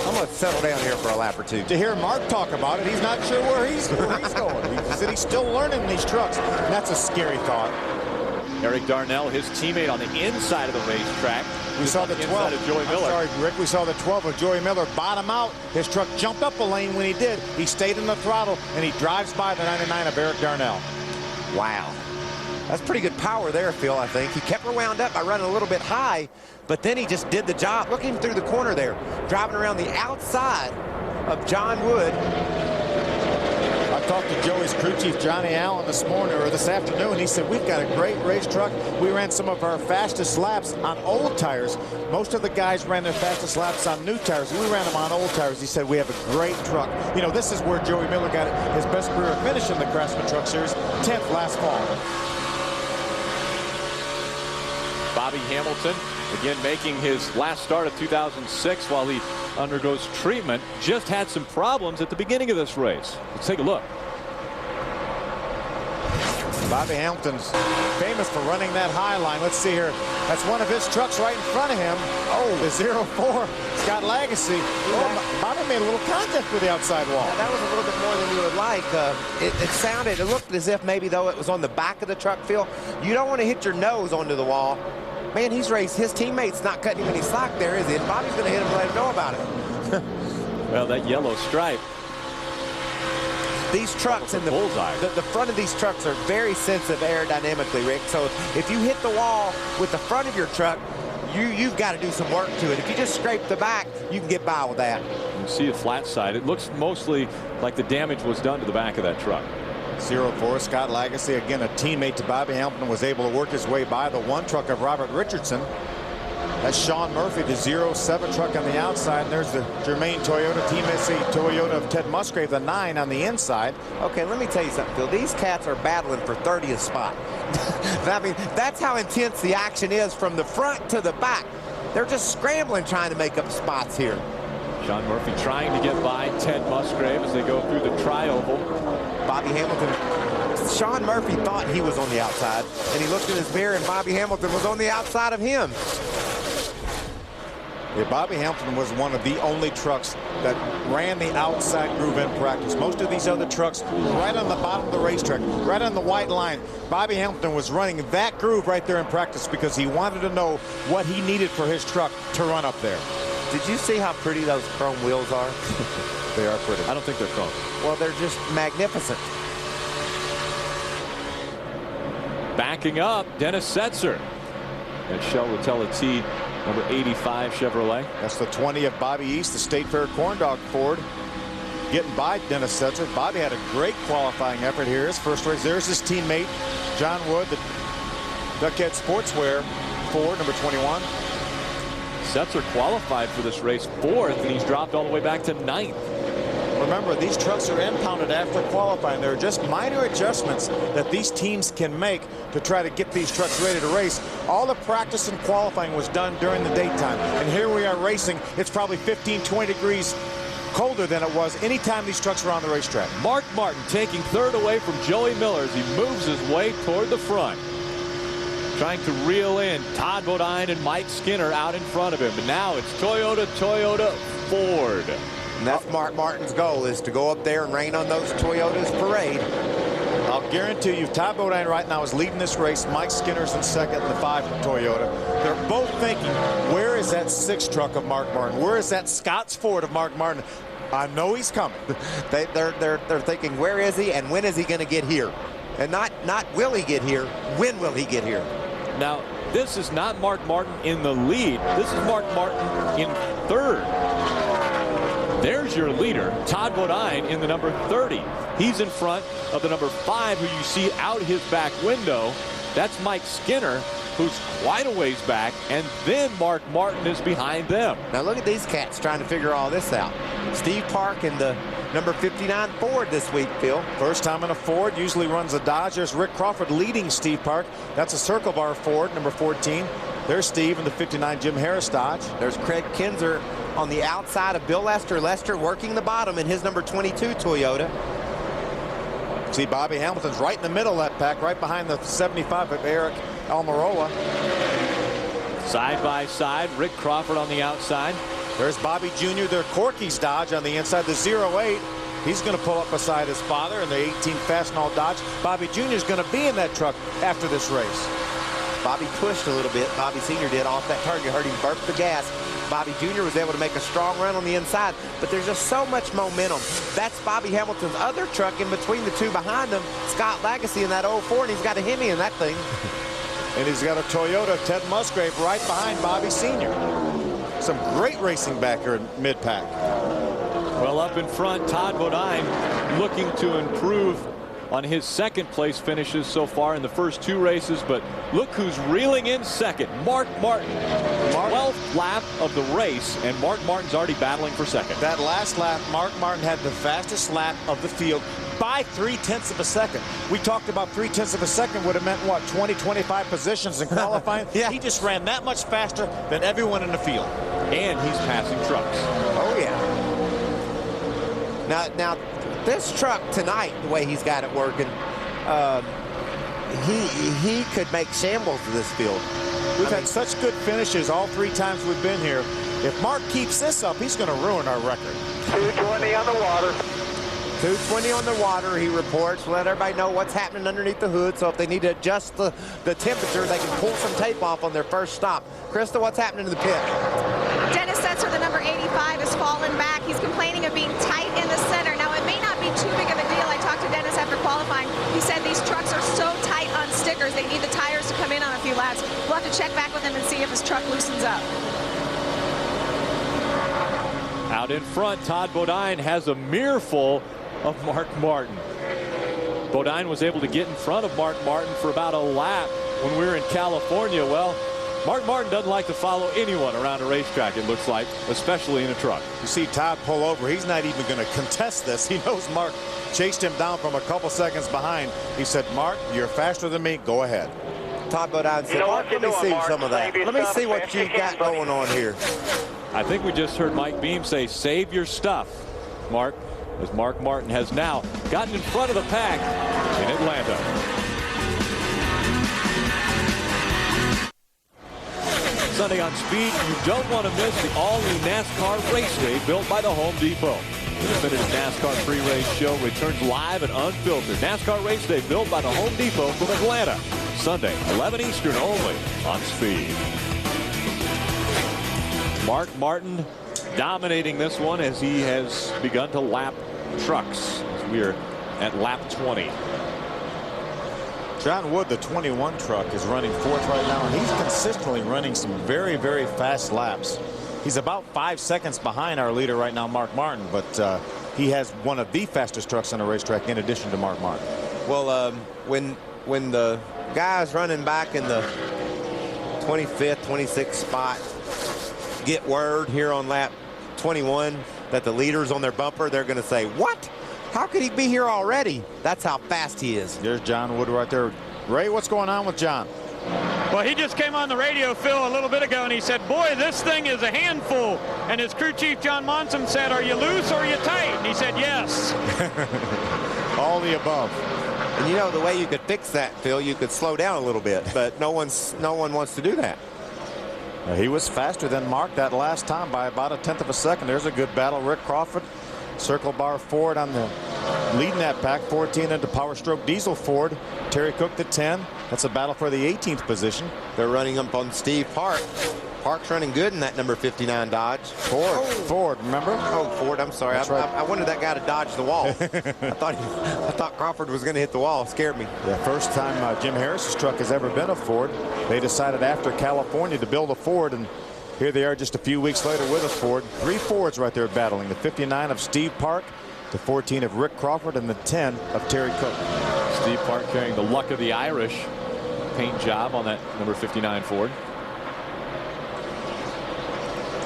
I'm going to settle down here for a lap or 2. To hear Mark talk about it, he's not sure where he's going. He said he's still learning these trucks. And that's a scary thought. Eric Darnell, his teammate on the inside of the racetrack. We saw the 12 of Joey Miller. Sorry, Rick. We saw the 12 of Joey Miller bottom out. His truck jumped up a lane when he did. He stayed in the throttle, and he drives by the 99 of Eric Darnell. Wow. That's pretty good power there, Phil, I think. He kept her wound up by running a little bit high, but then he just did the job. Look at him through the corner there, driving around the outside of John Wood. I talked to Joey's crew chief, Johnny Allen, this morning or this afternoon. He said, we've got a great race truck. We ran some of our fastest laps on old tires. Most of the guys ran their fastest laps on new tires. We ran them on old tires. He said, we have a great truck. You know, this is where Joey Miller got his best career finish in the Craftsman Truck Series, 10th last fall. Bobby Hamilton, again, making his last start of 2006 while he undergoes treatment. Just had some problems at the beginning of this race. Let's take a look. Bobby Hamilton's famous for running that high line. Let's see here. That's one of his trucks right in front of him. Oh, the 04 Scott Legacy. Oh, Bobby made a little contact with the outside wall. Yeah, that was a little bit more than you would like. It looked as if maybe though it was on the back of the truck, Phil. You don't want to hit your nose onto the wall. Man, he's raced. His teammate's not cutting him any slack there, is he? And Bobby's going to hit him and let him know about it. Well, that yellow stripe. These trucks and the front of these trucks are very sensitive aerodynamically, Rick. So if you hit the wall with the front of your truck, you've got to do some work to it. If you just scrape the back, you can get by with that. You see a flat side. It looks mostly like the damage was done to the back of that truck. 04 Scott Legacy, again a teammate to Bobby Hamilton, was able to work his way by the one truck of Robert Richardson. That's Sean Murphy, the 07 truck on the outside. And there's the Germain Toyota, Team SC Toyota of Ted Musgrave, the 9 on the inside. Okay, let me tell you something, Phil. These cats are battling for 30th spot. I mean, that's how intense the action is from the front to the back. They're just scrambling trying to make up spots here. Sean Murphy trying to get by Ted Musgrave as they go through the tri-oval. Bobby Hamilton, Sean Murphy thought he was on the outside, and he looked in his mirror, and Bobby Hamilton was on the outside of him. Yeah, Bobby Hamilton was one of the only trucks that ran the outside groove in practice. Most of these other trucks right on the bottom of the racetrack, right on the white line. Bobby Hamilton was running that groove right there in practice because he wanted to know what he needed for his truck to run up there. Did you see how pretty those chrome wheels are? They are pretty. I don't think they're chrome. Well, they're just magnificent. Backing up, Dennis Setzer. And Shell Rotella T, number 85 Chevrolet. That's the 20 of Bobby East, the State Fair Corn Dog Ford. Getting by Dennis Setzer. Bobby had a great qualifying effort here. His first race. There's his teammate, John Wood, the Duckhead Sportswear Ford, number 21. Setzer qualified for this race 4th, and he's dropped all the way back to 9th. Remember, these trucks are impounded after qualifying. There are just minor adjustments that these teams can make to try to get these trucks ready to race. All the practice and qualifying was done during the daytime. And here we are racing. It's probably 15, 20 degrees colder than it was anytime these trucks were on the racetrack. Mark Martin taking 3rd away from Joey Miller as he moves his way toward the front. Trying to reel in Todd Bodine and Mike Skinner out in front of him. And now it's Toyota, Ford. And that's Mark Martin's goal, is to go up there and rain on those Toyotas parade. I'll guarantee you, Todd Bodine right now is leading this race. Mike Skinner's in second in the 5 Toyota. They're both thinking, where is that 6 truck of Mark Martin? Where is that Scott's Ford of Mark Martin? I know he's coming. They're thinking, where is he and when is he going to get here? And not will he get here, when will he get here? Now, this is not Mark Martin in the lead. This is Mark Martin in 3rd. There's your leader, Todd Bodine, in the number 30. He's in front of the number 5, who you see out his back window. That's Mike Skinner, who's quite a ways back, and then Mark Martin is behind them. Now look at these cats trying to figure all this out. Steve Park in the number 59 Ford this week, Phil. Kinzer time in a Ford, usually runs a Dodge. There's Rick Crawford leading Steve Park. That's a Circle Bar Ford, number 14. There's Steve in the 59 Jim Harris Dodge. There's Craig Kinzer on the outside of Bill Lester. Lester working the bottom in his number 22 Toyota. See, Bobby Hamilton's right in the middle of that pack, right behind the 75 of Eric Almirola. Side by side, Rick Crawford on the outside. There's Bobby Jr., their Corky's Dodge on the inside, the 08. He's going to pull up beside his father in the 18 Fastenal Dodge. Bobby Jr. is going to be in that truck after this race. Bobby pushed a little bit. Bobby Sr. did off that turn. You heard him burp the gas. Bobby Jr. was able to make a strong run on the inside, but there's just so much momentum. That's Bobby Hamilton's other truck in between the two behind him, Scott Legacy in that 04, and he's got a Hemi in that thing. And he's got a Toyota Ted Musgrave right behind Bobby Sr. Some great racing back here in mid-pack. Well, up in front, Todd Bodine looking to improve on his 2nd place finishes so far in the first 2 races, but look who's reeling in 2nd, Mark Martin. 12th lap of the race, and Mark Martin's already battling for 2nd. That last lap, Mark Martin had the fastest lap of the field by 0.3 of a second. We talked about 0.3 of a second would have meant, what, 20, 25 positions in qualifying? Yeah. He just ran that much faster than everyone in the field. And he's passing trucks. Oh, yeah. Now, this truck tonight, the way he's got it working, he could make shambles of this field. We've had such good finishes all 3 times we've been here. If Mark keeps this up, he's going to ruin our record. 220 on the water. 220 on the water, he reports. Let everybody know what's happening underneath the hood, so if they need to adjust the temperature, they can pull some tape off on their first stop. Krista, what's happening in the pit? Dennis Setzer, the number 85, has fallen back. He's complaining of being tight in the center. Now, it may not be too big of a deal. I talked to Dennis after qualifying. He said these trucks are so tight on stickers, they need the tires to come in on a few laps. We'll have to check back with him and see if his truck loosens up. Out in front, Todd Bodine has a mirror full of Mark Martin. Bodine was able to get in front of Mark Martin for about a lap when we were in California. Well, Mark Martin doesn't like to follow anyone around a racetrack, it looks like, especially in a truck. You see Todd pull over. He's not even going to contest this. He knows Mark chased him down from a couple seconds behind. He said, Mark, you're faster than me. Go ahead. Todd Bodine said, Mark, let me see some of that. Let me see what you've got going on here. I think we just heard Mike Beam say, save your stuff, Mark, as Mark Martin has now gotten in front of the pack in Atlanta. Sunday on Speed, you don't want to miss the all-new NASCAR race day built by the Home Depot. The definitive NASCAR pre-race show returns live and unfiltered. NASCAR race day built by the Home Depot from Atlanta. Sunday, 11 Eastern only on Speed. Mark Martin dominating this one as he has begun to lap trucks as we are at lap 20. John Wood, the 21 truck, is running 4th right now, and he's consistently running some very, very fast laps. He's about 5 seconds behind our leader right now, Mark Martin, but he has one of the fastest trucks on the racetrack in addition to Mark Martin. Well, when the guys running back in the 25th, 26th spot get word here on lap 21 that the leader's on their bumper, they're going to say, what? How could he be here already? That's how fast he is. There's John Wood right there. Ray, what's going on with John? Well, he just came on the radio, Phil, a little bit ago, and he said, boy, this thing is a handful. And his crew chief, John Monson, said, are you loose or are you tight? And he said, yes. All the above. And you know, the way you could fix that, Phil, you could slow down a little bit, but no one wants to do that. He was faster than Mark that last time by about 1/10 of a second. There's a good battle. Rick Crawford, Circle Bar Ford on the leading that pack, 14 into Power Stroke Diesel Ford. Terry Cook the 10. That's a battle for the 18th position. They're running up on Steve Park. Park's running good in that number 59 Dodge. Ford, remember? Oh, Ford, I'm sorry. I wanted that guy to dodge the wall. I thought Crawford was going to hit the wall. It scared me. Yeah, first time Jim Harris's truck has ever been a Ford. They decided after California to build a Ford, and here they are just a few weeks later with a Ford. 3 Fords right there battling. The 59 of Steve Park, the 14 of Rick Crawford, and the 10 of Terry Cook. Steve Park carrying the Luck of the Irish paint job on that number 59 Ford.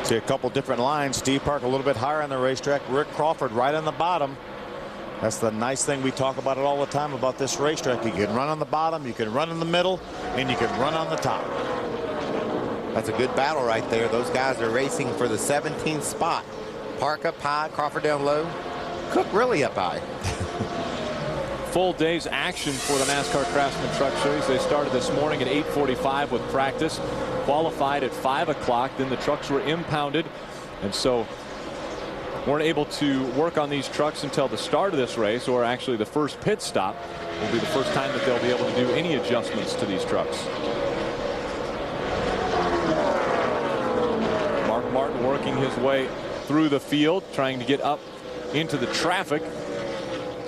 See a couple different lines. Steve Park a little bit higher on the racetrack. Rick Crawford right on the bottom. That's the nice thing we talk about it all the time about this racetrack. You can run on the bottom, you can run in the middle, and you can run on the top. That's a good battle right there. Those guys are racing for the 17th spot. Park up high, Crawford down low, Cook really up high. Full day's action for the NASCAR Craftsman Truck Series. They started this morning at 8:45 with practice, qualified at 5 o'clock. Then the trucks were impounded, and so weren't able to work on these trucks until the start of this race, or actually the first pit stop will be the first time that they'll be able to do any adjustments to these trucks. Mark Martin working his way through the field, trying to get up into the traffic.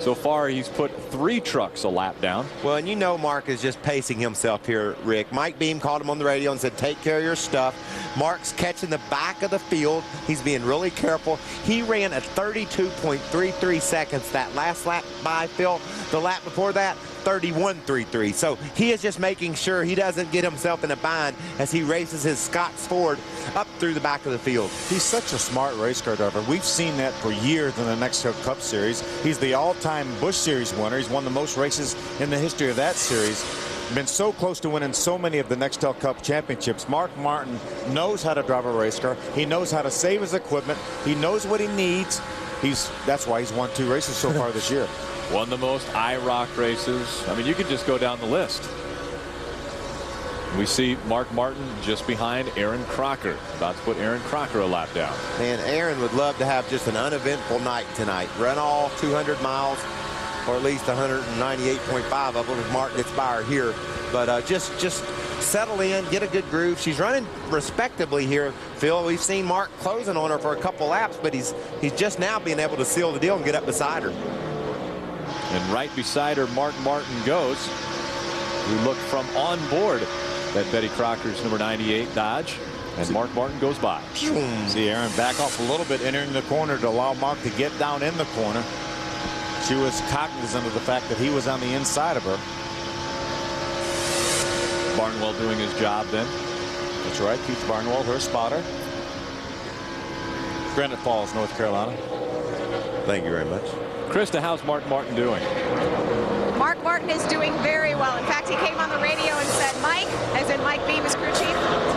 So far, he's put 3 trucks a lap down. Well, and you know Mark is just pacing himself here, Rick. Mike Beam called him on the radio and said, take care of your stuff. Mark's catching the back of the field. He's being really careful. He ran at 32.33 seconds that last lap by Phil. The lap before that, 31.33. So he is just making sure he doesn't get himself in a bind as he races his Scott's Ford up through the back of the field. He's such a smart race car driver. We've seen that for years in the NASCAR Cup Series. He's the all-time Busch Series winner. He's won the most races in the history of that series. Been so close to winning so many of the Nextel Cup championships. Mark Martin knows how to drive a race car. He knows how to save his equipment. He knows what he needs. that's why he's won 2 races so far this year. Won the most IROC races. I mean, you could just go down the list. We see Mark Martin just behind Aaron Crocker. About to put Aaron Crocker a lap down. Man, Aaron would love to have just an uneventful night tonight. Run all 200 miles, or at least 198.5 of them if Mark gets by her here. But just settle in, get a good groove. She's running respectably here, Phil. We've seen Mark closing on her for a couple laps, but he's just now being able to seal the deal and get up beside her. And right beside her, Mark Martin goes. We look from on board at Betty Crocker's number 98 Dodge, and Mark Martin goes by. See Aaron back off a little bit, entering the corner to allow Mark to get down in the corner. She was cognizant of the fact that he was on the inside of her. Barnwell doing his job then. That's right, Keith Barnwell, her spotter. Granite Falls, North Carolina. Thank you very much. Krista, how's Mark Martin doing? Mark Martin is doing very well. In fact, he came on the radio and said, Mike, as in Mike Beam, his crew chief,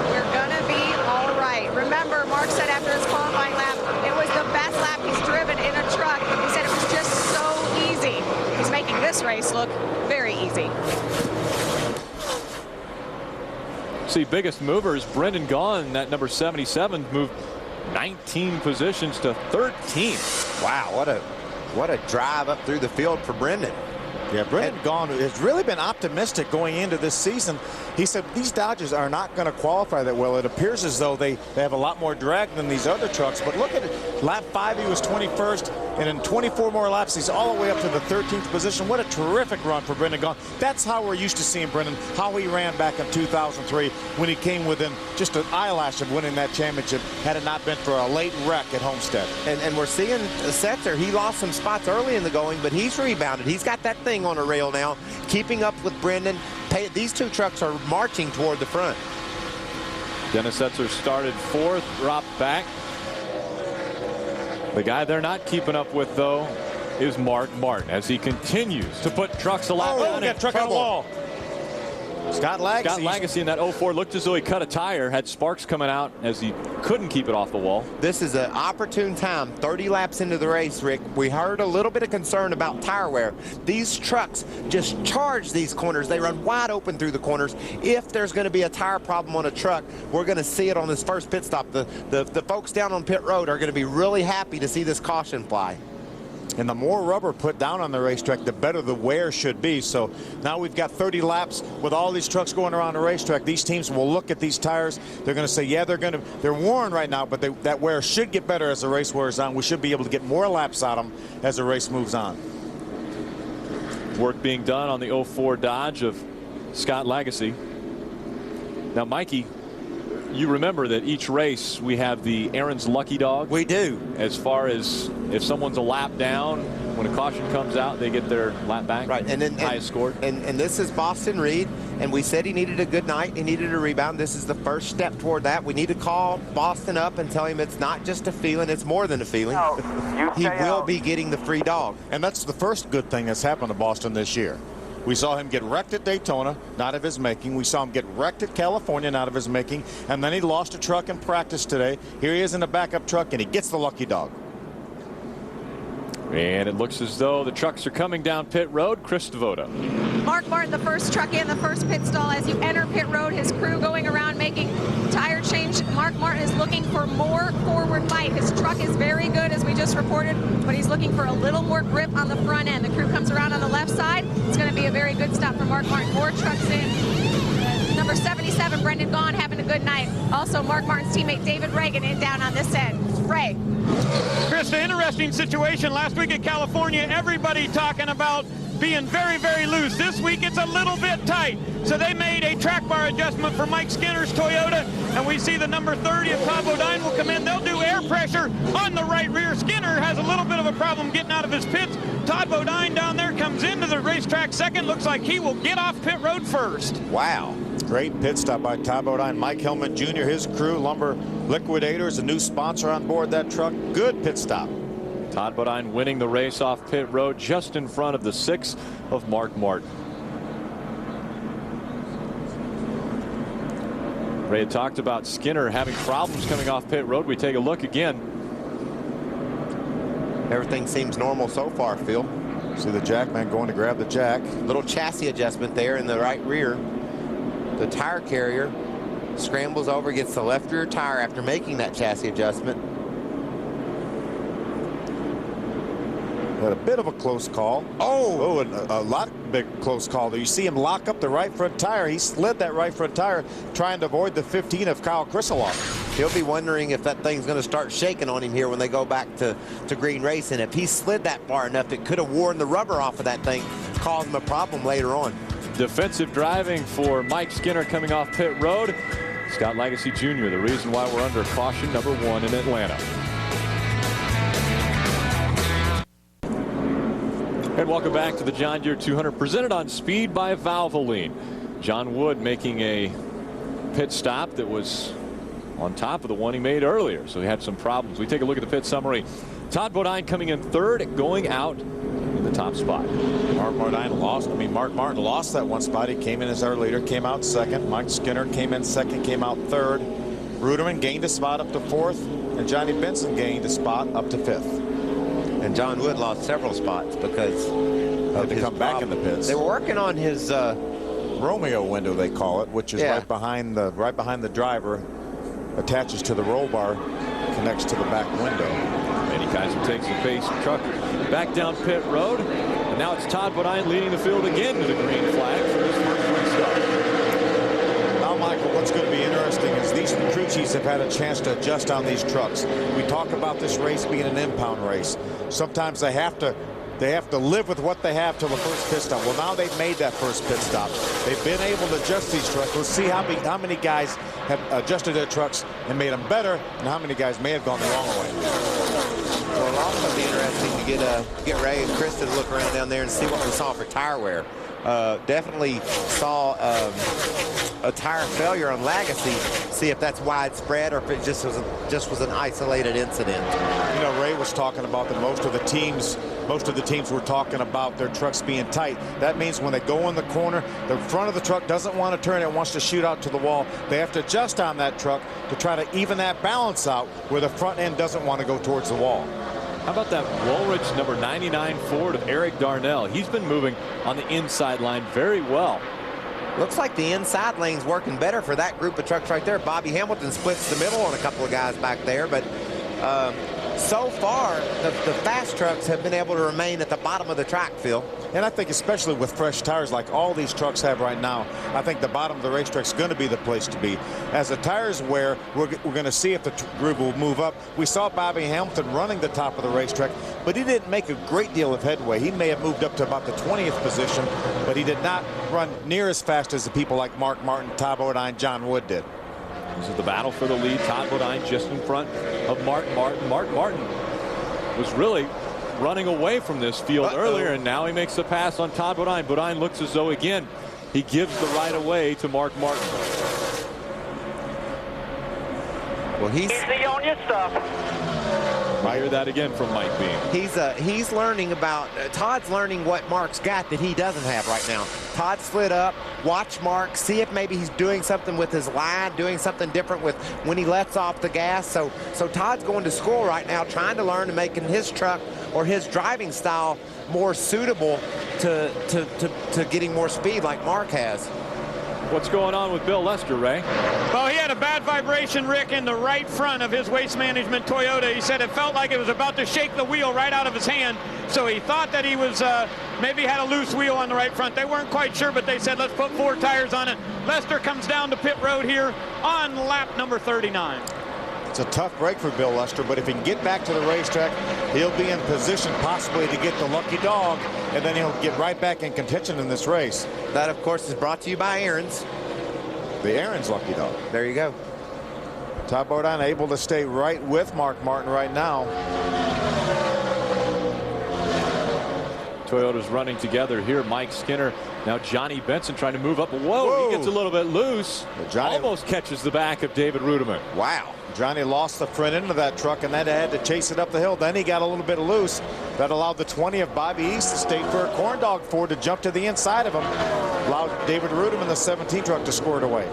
we're going to be all right. Remember, Mark said after his qualifying lap, it was the best lap he's driven in a truck. He said it was just so easy. He's making this race look very easy. See, biggest movers, Brendan Gaughan, that number 77, moved 19 positions to 13th. Wow, what a drive up through the field for Brendan. Yeah, Brendan Gaughan has really been optimistic going into this season. He said these Dodges are not going to qualify that well. It appears as though they have a lot more drag than these other trucks. But look at it. Lap 5, he was 21st. And in 24 more laps, he's all the way up to the 13th position. What a terrific run for Brendan Gaughan. That's how we're used to seeing Brendan, how he ran back in 2003 when he came within just an eyelash of winning that championship, had it not been for a late wreck at Homestead. And we're seeing Setzer. He lost some spots early in the going, but he's rebounded. He's got that thing on a rail now, keeping up with Brendan. These two trucks are marching toward the front. Dennis Setzer started 4th, dropped back. The guy they're not keeping up with, though, is Mark Martin as he continues to put trucks a lap down. Got truck on the wall. Scott Lagasse in that 04 looked as though he cut a tire, had sparks coming out as he couldn't keep it off the wall. This is an opportune time, 30 laps into the race, Rick. We heard a little bit of concern about tire wear. These trucks just charge these corners. They run wide open through the corners. If there's going to be a tire problem on a truck, we're going to see it on this first pit stop. The folks down on pit road are going to be really happy to see this caution fly. And the more rubber put down on the racetrack, the better the wear should be. So now we've got 30 laps with all these trucks going around the racetrack. These teams will look at these tires. They're going to say, yeah, they're worn right now, but that wear should get better as the race wears on. We should be able to get more laps out of them as the race moves on. Work being done on the 04 Dodge of Scott Lagasse. Now, Mikey, you remember that each race we have the Aaron's Lucky Dog. We do. As far as if someone's a lap down, when a caution comes out, they get their lap back. Right, and then highest score. And this is Boston Reed, and we said he needed a good night. He needed a rebound. This is the first step toward that. We need to call Boston up and tell him it's not just a feeling, it's more than a feeling. He will be getting the free dog. And that's the first good thing that's happened to Boston this year. We saw him get wrecked at Daytona, not of his making. We saw him get wrecked at California, not of his making. And then he lost a truck in practice today. Here he is in a backup truck, and he gets the lucky dog. And it looks as though the trucks are coming down pit road. Chris Devoto. Mark Martin, the first truck in, the first pit stall. As you enter pit road, his crew going around making tire change. Mark Martin is looking for more forward bite. His truck is very good, as we just reported, but he's looking for a little more grip on the front end. The crew comes around on the left side. It's going to be a very good stop for Mark Martin. More trucks in. Number 77, Brendan Gaughan, having a good night. Also, Mark Martin's teammate David Reagan in down on this end. Ray. Chris, an interesting situation. Last week in California, everybody talking about being very, very loose. This week, it's a little bit tight. So they made a track bar adjustment for Mike Skinner's Toyota, and we see the number 30 of Todd Bodine will come in. They'll do air pressure on the right rear. Skinner has a little bit of a problem getting out of his pits. Todd Bodine down there comes into the racetrack second. Looks like he will get off pit road first. Wow. Great pit stop by Todd Bodine. Mike Hillman Jr., his crew, Lumber Liquidators, a new sponsor on board that truck. Good pit stop. Todd Bodine winning the race off pit road just in front of the 6 of Mark Martin. Ray had talked about Skinner having problems coming off pit road. We take a look again. Everything seems normal so far, Phil. See the jack man going to grab the jack. Little chassis adjustment there in the right rear. The tire carrier scrambles over, gets the left rear tire after making that chassis adjustment. Had a bit of a close call. Oh, and a lot big close call there. You see him lock up the right front tire. He slid that right front tire trying to avoid the 15 of Kyle Krisaloff. He'll be wondering if that thing's going to start shaking on him here when they go back to green racing. If he slid that far enough, it could have worn the rubber off of that thing, caused him a problem later on. Defensive driving for Mike Skinner coming off pit road. Scott Legacy Jr., the reason why we're under caution number 1 in Atlanta. And welcome back to the John Deere 200, presented on speed by Valvoline. John Wood making a pit stop that was on top of the one he made earlier, so he had some problems. We take a look at the pit summary. Todd Bodine coming in third, going out in the top spot. Mark Martin lost that one spot. He came in as our leader, came out second. Mike Skinner came in second, came out third. Ruderman gained a spot up to fourth, and Johnny Benson gained a spot up to fifth. And John Wood lost several spots because had to come back in the pits. They were working on his Romeo window, they call it, which is right behind the driver, attaches to the roll bar, connects to the back window. Manny Kaiser takes the pace truck back down pit road, and now it's Todd Bodine leading the field again to the green flag for his first restart. Now, Michael, what's going to be interesting is these crew chiefs have had a chance to adjust on these trucks. We talk about this race being an impound race. Sometimes they have to live with what they have till the first pit stop. Well, now they've made that first pit stop. They've been able to adjust these trucks. We'll see how many guys have adjusted their trucks and made them better, and how many guys may have gone the wrong way. Well, it'll also be interesting to get Ray and Chris to look around down there and see what we saw for tire wear. Definitely saw a tire failure on Legacy. See if that's widespread or if it just was an isolated incident. You know, Ray was talking about that most of the teams were talking about their trucks being tight. That means when they go in the corner, the front of the truck doesn't want to turn. It wants to shoot out to the wall. They have to adjust on that truck to try to even that balance out where the front end doesn't want to go towards the wall. How about that Woolrich number 99 Ford of Eric Darnell? He's been moving on the inside line very well. Looks like the inside lane's working better for that group of trucks right there. Bobby Hamilton splits the middle on a couple of guys back there, but so far the fast trucks have been able to remain at the bottom of the track, Phil. And I think especially with fresh tires like all these trucks have right now, I think the bottom of the racetrack is going to be the place to be. As the tires wear, we're going to see if the group will move up. We saw Bobby Hamilton running the top of the racetrack, but he didn't make a great deal of headway. He may have moved up to about the 20th position, but he did not run near as fast as the people like Mark Martin, Todd Bodine, John Wood did. This is the battle for the lead. Todd Bodine just in front of Mark Martin. Mark Martin was really running away from this field earlier, and now he makes the pass on Todd Bodine. Bodine looks as though, again, he gives the right away to Mark Martin. Well, he's easy on your stuff. I hear that again from Mike Beam. He's learning about Todd's learning what Mark's got that he doesn't have right now. Todd slid up, watch Mark, see if maybe he's doing something with his line, doing something different with when he lets off the gas. So Todd's going to school right now, trying to learn and making his truck or his driving style more suitable to getting more speed like Mark has. What's going on with Bill Lester, Ray? Well, he had a bad vibration, Rick, in the right front of his Waste Management Toyota. He said it felt like it was about to shake the wheel right out of his hand. So he thought that he was maybe had a loose wheel on the right front. They weren't quite sure, but they said, let's put 4 tires on it. Lester comes down to pit road here on lap number 39. It's a tough break for Bill Lester, but if he can get back to the racetrack, he'll be in position possibly to get the lucky dog, and then he'll get right back in contention in this race. That, of course, is brought to you by Aaron's. The Aaron's lucky dog. There you go. Todd Bodine able to stay right with Mark Martin right now. Toyota's running together here. Mike Skinner. Now Johnny Benson trying to move up. Whoa. He gets a little bit loose. Almost catches the back of David Ruderman. Wow. Johnny lost the front end of that truck and then had to chase it up the hill. Then he got a little bit loose. That allowed the 20 of Bobby East to stay for a corn dog Ford to jump to the inside of him. Allowed David Ruderman, the 17 truck, to score it away.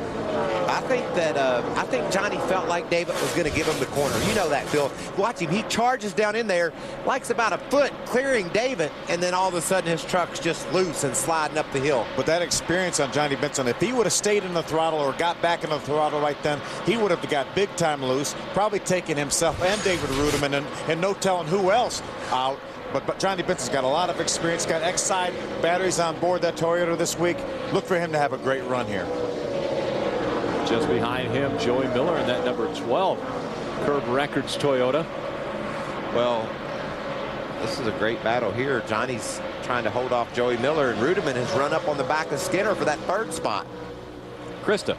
I think Johnny felt like David was going to give him the corner. You know that, Phil. Watch him. He charges down in there, likes about a foot, clearing David, and then all of a sudden his truck's just loose and sliding up the hill. But that experience on Johnny Benson, if he would have stayed in the throttle or got back in the throttle right then, he would have got big time loose, probably taken himself and David Ruderman and no telling who else out. But Johnny Benson's got a lot of experience, got X-Side batteries on board that Toyota this week. Look for him to have a great run here. Just behind him, Joey Miller in that number 12 Curb Records Toyota. Well, this is a great battle here. Johnny's trying to hold off Joey Miller, and Ruderman has run up on the back of Skinner for that third spot. Krista.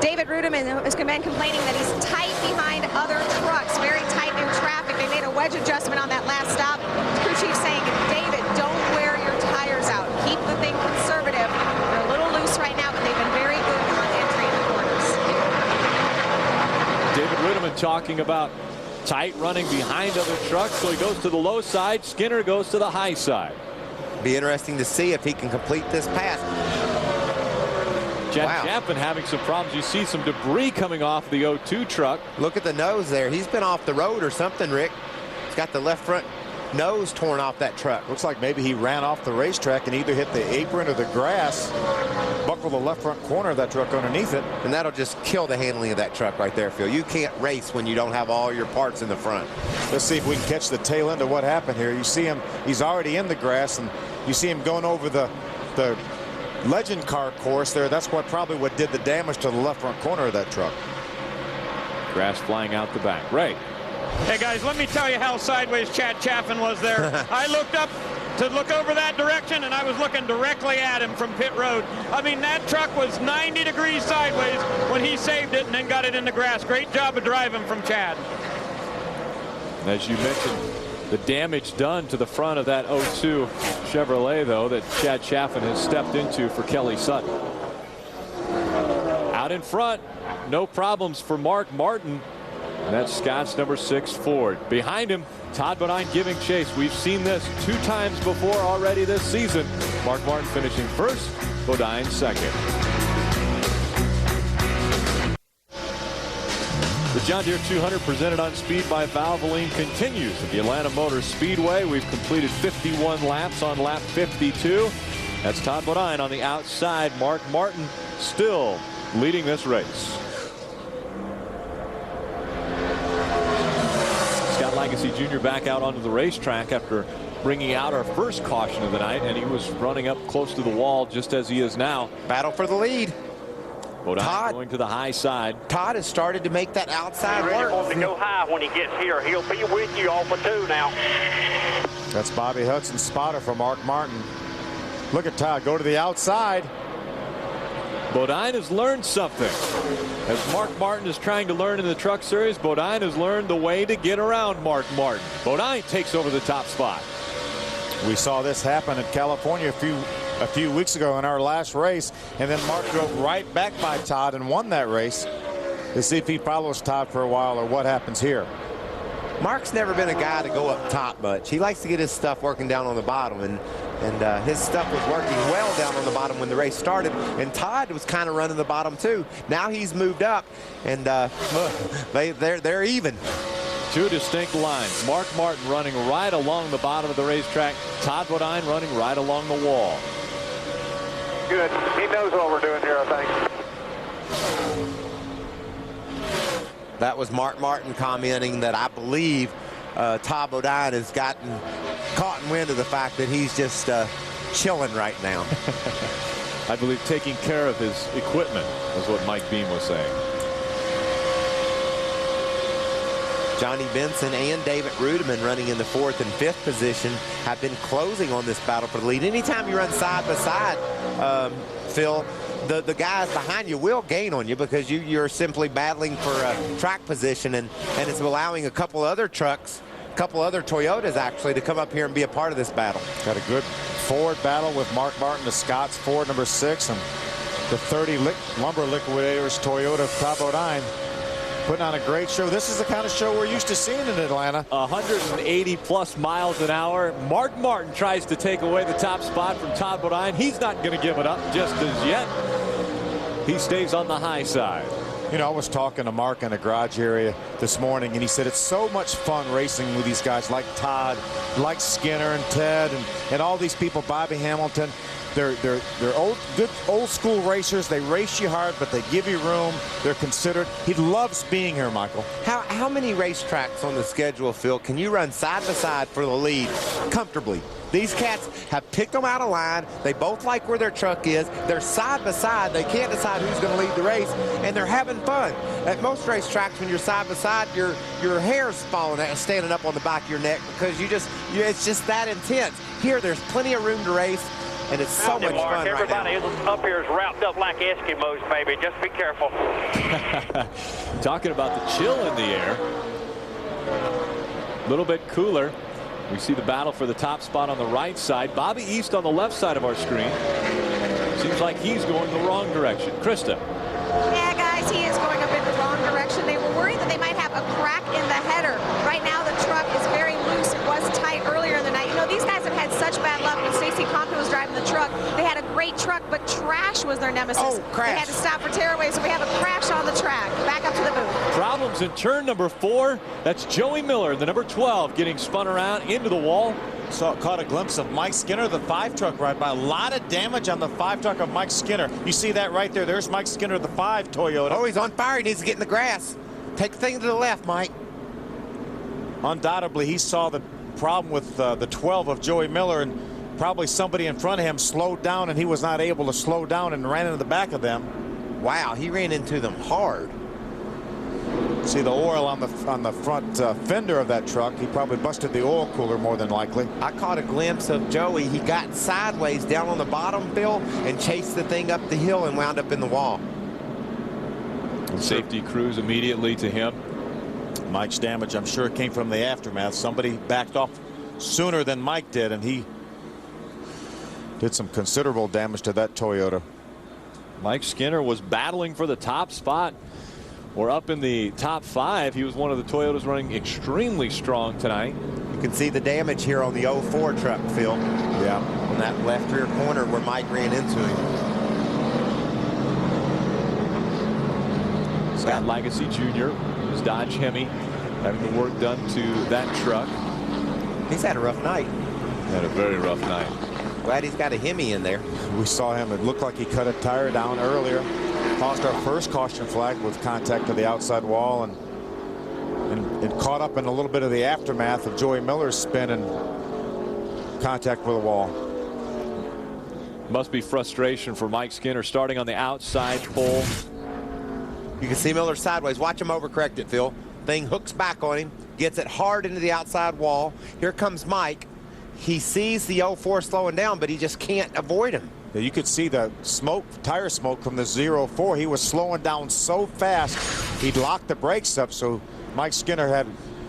David Ruderman has been complaining that he's tight behind other trucks, very tight in traffic. They made a wedge adjustment on that last stop. Crew chief saying, David, don't wear your tires out. Keep the thing conservative. They're a little loose right now, but they've been very good on entry in the corners. David Ruderman talking about tight running behind other trucks, so he goes to the low side. Skinner goes to the high side. Be interesting to see if he can complete this pass. Chad Chapman having some problems. You see some debris coming off the 02 truck. Look at the nose there. He's been off the road or something, Rick. He's got the left front nose torn off that truck. Looks like maybe he ran off the racetrack and either hit the apron or the grass, buckled the left front corner of that truck underneath it. And that'll just kill the handling of that truck right there, Phil. You can't race when you don't have all your parts in the front. Let's see if we can catch the tail end of what happened here. You see him, he's already in the grass, and you see him going over the legend car course there. That's probably what did the damage to the left front corner of that truck. Grass flying out the back. Ray. Hey guys, let me tell you how sideways Chad Chaffin was there. I looked up to look over that direction, and I was looking directly at him from pit road. I mean, that truck was 90 degrees sideways when he saved it and then got it in the grass. Great job of driving from Chad. As you mentioned, the damage done to the front of that 02 Chevrolet, though, that Chad Chaffin has stepped into for Kelly Sutton. Out in front, no problems for Mark Martin. And that's Scott's number 6 Ford. Behind him, Todd Bodine giving chase. We've seen this 2 times before already this season. Mark Martin finishing first, Bodine second. The John Deere 200 presented on speed by Valvoline continues at the Atlanta Motor Speedway. We've completed 51 laps on lap 52. That's Todd Bodine on the outside. Mark Martin still leading this race. Scott Legacy Jr. back out onto the racetrack after bringing out our first caution of the night, and he was running up close to the wall just as he is now. Battle for the lead. Todd going to the high side. Todd has started to make that outside work. Ready for him to go high when he gets here. He'll be with you off of 2 now. That's Bobby Hudson's spotter for Mark Martin. Look at Todd go to the outside. Bodine has learned something. As Mark Martin is trying to learn in the Truck Series, Bodine has learned the way to get around Mark Martin. Bodine takes over the top spot. We saw this happen in California a few weeks ago in our last race, and then Mark drove right back by Todd and won that race. To see if he follows Todd for a while or what happens here. Mark's never been a guy to go up top much. He likes to get his stuff working down on the bottom, and his stuff was working well down on the bottom when the race started, and Todd was kind of running the bottom too. Now he's moved up, and they're even. 2 distinct lines. Mark Martin running right along the bottom of the racetrack. Todd Bodine running right along the wall. Good. He knows what we're doing here, I think. That was Mark Martin commenting that I believe Todd Bodine has gotten caught in wind of the fact that he's just chilling right now. I believe taking care of his equipment is what Mike Beam was saying. Johnny Benson and David Ruderman running in the 4th and 5th position have been closing on this battle for the lead. Anytime you run side by side, Phil, the guys behind you will gain on you because you're simply battling for track position, and it's allowing a couple other trucks, a couple other Toyotas actually, to come up here and be a part of this battle. Got a good Ford battle with Mark Martin, the Scott's Ford number 6, and the 30 Lumber Liquidators Toyota Todd Bodine. Putting on a great show. This is the kind of show we're used to seeing in Atlanta. 180 plus miles an hour. Mark Martin tries to take away the top spot from Todd Bodine. He's not going to give it up just as yet. He stays on the high side. You know, I was talking to Mark in the garage area this morning, and he said it's so much fun racing with these guys like Todd, like Skinner and Ted, and all these people, Bobby Hamilton. They're good old school racers. They race you hard, but they give you room. They're considered. He loves being here, Michael. How many racetracks on the schedule, Phil, can you run side by side for the lead comfortably? These cats have picked them out of line. They both like where their truck is. They're side by side. They can't decide who's going to lead the race, and they're having fun. At most racetracks, when you're side by side, your hair's falling out and standing up on the back of your neck because it's just that intense. Here, there's plenty of room to race, and it's so much fun Everybody right now. up here is wrapped up like Eskimos, baby. Just be careful. Talking about the chill in the air. A little bit cooler. We see the battle for the top spot on the right side. Bobby East on the left side of our screen. Seems like he's going the wrong direction. Krista. Yeah, guys, he is going up in the wrong direction. They were worried that they might have a crack in the header. Right now, the truck is very loose. It was tight earlier in the night. You know, these guys have had such bad luck. When Stacy Compton was driving the truck, they had a great truck, but trash was their nemesis. Oh, crash. They had to stop for tearaways, so we have a crash on the track. Back up to the booth. Problems in turn number 4. That's Joey Miller, the number 12, getting spun around into the wall. Caught a glimpse of Mike Skinner, the 5 truck right by. A lot of damage on the 5 truck of Mike Skinner. You see that right there. There's Mike Skinner, the 5 Toyota. Oh, he's on fire. He needs to get in the grass. Take the thing to the left, Mike. Undoubtedly, he saw the problem with the 12 of Joey Miller, and probably somebody in front of him slowed down, and he was not able to slow down and ran into the back of them. Wow, he ran into them hard. See the oil on the front fender of that truck. He probably busted the oil cooler more than likely. I caught a glimpse of Joey. He got sideways down on the bottom, Phil, and chased the thing up the hill and wound up in the wall. Safety crews immediately to him. Mike's damage, I'm sure, came from the aftermath. Somebody backed off sooner than Mike did, and he did some considerable damage to that Toyota. Mike Skinner was battling for the top spot, or up in the top 5. He was one of the Toyotas running extremely strong tonight. You can see the damage here on the 04 truck, Phil. Yeah. On that left rear corner where Mike ran into him. Scott Legacy Jr., his Dodge Hemi, having the work done to that truck. He's had a rough night. Had a very rough night. Glad he's got a Hemi in there. We saw him. It looked like he cut a tire down earlier. Caused our first caution flag with contact to the outside wall, and caught up in a little bit of the aftermath of Joey Miller's spin and contact with the wall. Must be frustration for Mike Skinner starting on the outside pole. You can see Miller sideways. Watch him overcorrect it, Phil. Thing hooks back on him, gets it hard into the outside wall. Here comes Mike. He sees the 04 slowing down, but he just can't avoid him. You could see the smoke, tire smoke from the 04. He was slowing down so fast, he'd locked the brakes up, so Mike Skinner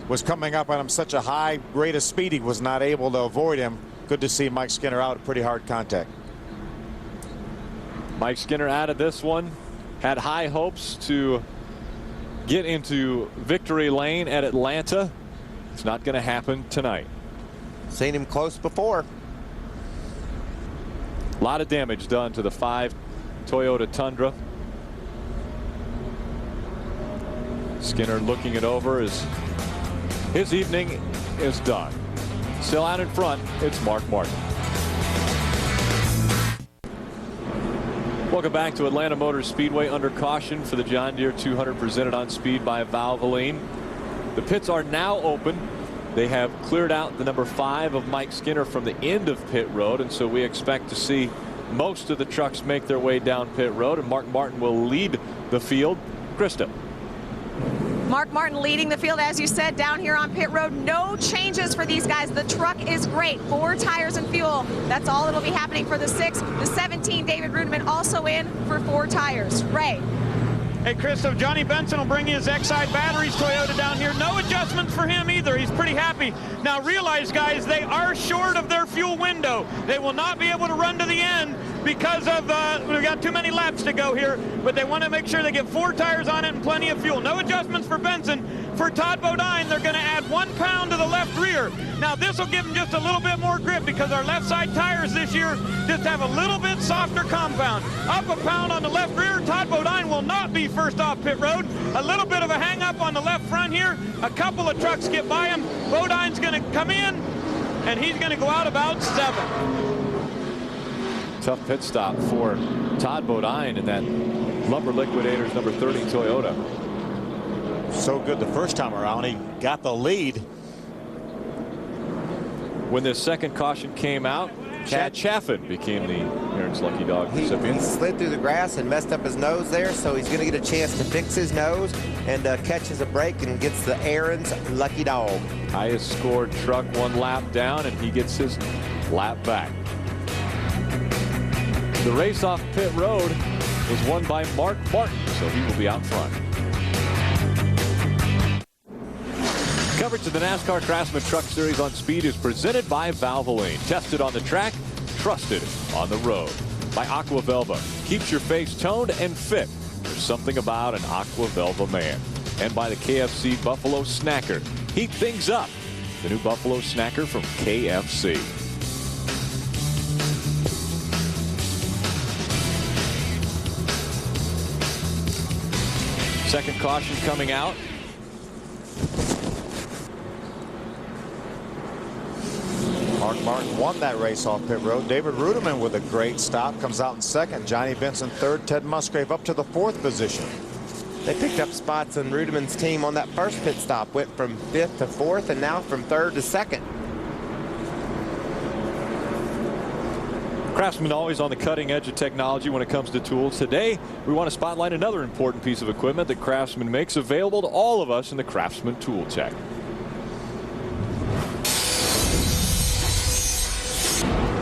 was coming up on him such a high rate of speed he was not able to avoid him. Good to see Mike Skinner out at pretty hard contact. Mike Skinner out of this one. Had high hopes to get into victory lane at Atlanta. It's not going to happen tonight. Seen him close before. A lot of damage done to the 5 Toyota Tundra. Skinner looking it over as his evening is done. Still out in front, it's Mark Martin. Welcome back to Atlanta Motor Speedway. Under caution for the John Deere 200 presented on speed by Valvoline. The pits are now open. They have cleared out the number 5 of Mike Skinner from the end of pit road, and so we expect to see most of the trucks make their way down pit road, and Mark Martin will lead the field. Krista. Mark Martin leading the field, as you said, down here on pit road. No changes for these guys. The truck is great. 4 tires and fuel. That's all that'll be happening for the 6. The 17, David Rudeman, also in for 4 tires. Ray. Hey, Christoph, Johnny Benson will bring his Exide batteries Toyota down here. No adjustments for him either. He's pretty happy. Now, Now realize, guys, they are short of their fuel window. They will not be able to run to the end because of, we've got too many laps to go here, but they want to make sure they get 4 tires on it and plenty of fuel. No adjustments for Benson. For Todd Bodine, they're going to add 1 pound to the left rear. Now this will give them just a little bit more grip because our left side tires this year just have a little bit softer compound. Up 1 pound on the left rear. Todd Bodine will not be first off pit road. A little bit of a hang up on the left front here. A couple of trucks get by him. Bodine's going to come in and he's going to go out about 7. Tough pit stop for Todd Bodine in that Lumber Liquidators number 30 Toyota. So good the first time around. He got the lead. When this second caution came out, Chad Chaffin became the Aaron's Lucky Dog recipient. He slid through the grass and messed up his nose there, so he's going to get a chance to fix his nose and catches a break and gets the Aaron's Lucky Dog. Highest scored truck 1 lap down, and he gets his lap back. The race off pit road was won by Mark Martin, so he will be out front. Coverage of the NASCAR Craftsman Truck Series on Speed is presented by Valvoline. Tested on the track, trusted on the road. By Aqua Velva. Keeps your face toned and fit. There's something about an Aqua Velva man. And by the KFC Buffalo Snacker. Heat things up. The new Buffalo Snacker from KFC. Second caution coming out. Mark Martin won that race off pit road. David Ruderman with a great stop comes out in second. Johnny Benson third. Ted Musgrave up to the 4th position. They picked up spots in Ruderman's team on that first pit stop. Went from 5th to 4th and now from 3rd to 2nd. Craftsman always on the cutting edge of technology when it comes to tools. Today, we want to spotlight another important piece of equipment that Craftsman makes available to all of us in the Craftsman Tool Check.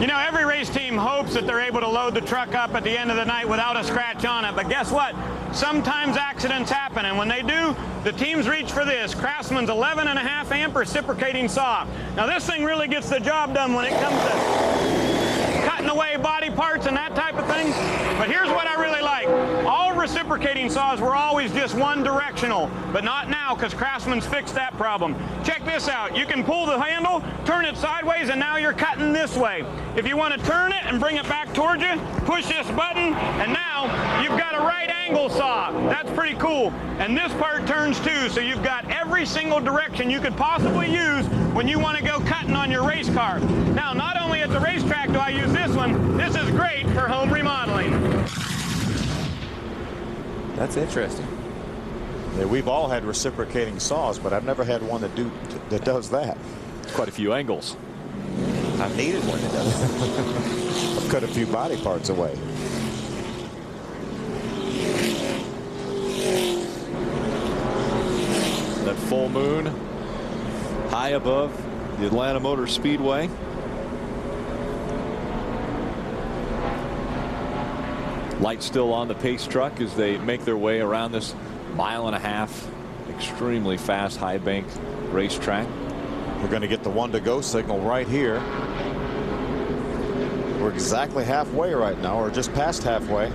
You know, every race team hopes that they're able to load the truck up at the end of the night without a scratch on it. But guess what? Sometimes accidents happen, and when they do, the teams reach for this Craftsman's 11.5 amp reciprocating saw. Now this thing really gets the job done when it comes to cutting away body parts and that type of thing. But here's what I really like. All reciprocating saws were always just one directional, but not now because Craftsman's fixed that problem. Check this out. You can pull the handle, turn it sideways, and now you're cutting this way. If you want to turn it and bring it back towards you, push this button, and now you've got a right angle saw. That's pretty cool. And this part turns too, so you've got every single direction you could possibly use when you want to go cutting on your race car. Now, not only at the racetrack do I use this one, this is great for home remodeling. That's interesting. Yeah, we've all had reciprocating saws, but I've never had one that does that. Quite a few angles. I've needed one that does. I've cut a few body parts away. That full moon high above the Atlanta Motor Speedway. Lights still on the pace truck as they make their way around this 1.5 mile extremely fast high bank racetrack. We're going to get the 1 to go signal right here. We're exactly halfway right now, or just past halfway.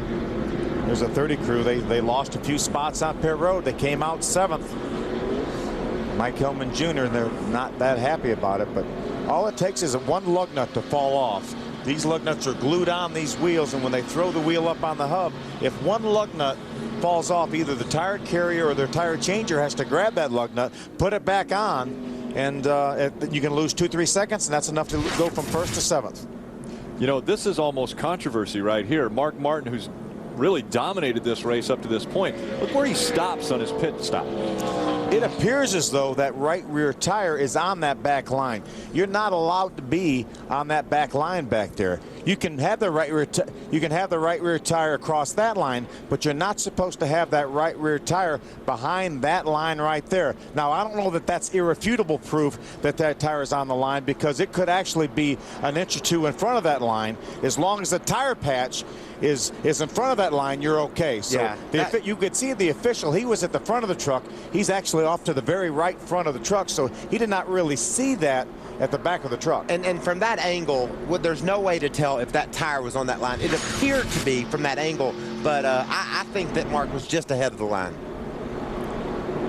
There's a 30 crew. They lost a few spots on pit road. They came out 7th. Mike Hillman Jr., and they're not that happy about it, but all it takes is one lug nut to fall off. These lug nuts are glued on these wheels, and when they throw the wheel up on the hub, if one lug nut falls off, either the tire carrier or their tire changer has to grab that lug nut, put it back on, and you can lose 2-3 seconds, and that's enough to go from 1st to 7th. You know, this is almost controversy right here. Mark Martin, who's really dominated this race up to this point, look where he stops on his pit stop. It appears as though that right rear tire is on that back line. You're not allowed to be on that back line back there. You can have the right rear tire across that line, but you're not supposed to have that right rear tire behind that line right there. Now, I don't know that that's irrefutable proof that that tire is on the line, because it could actually be an inch or two in front of that line. As long as the tire patch is in front of that line, you're okay. So yeah, you could see the official. He was at the front of the truck. He's actually actually off to the very right front of the truck, so he did not really see that at the back of the truck. And from that angle, there's no way to tell if that tire was on that line. It appeared to be from that angle, but I think that Mark was just ahead of the line.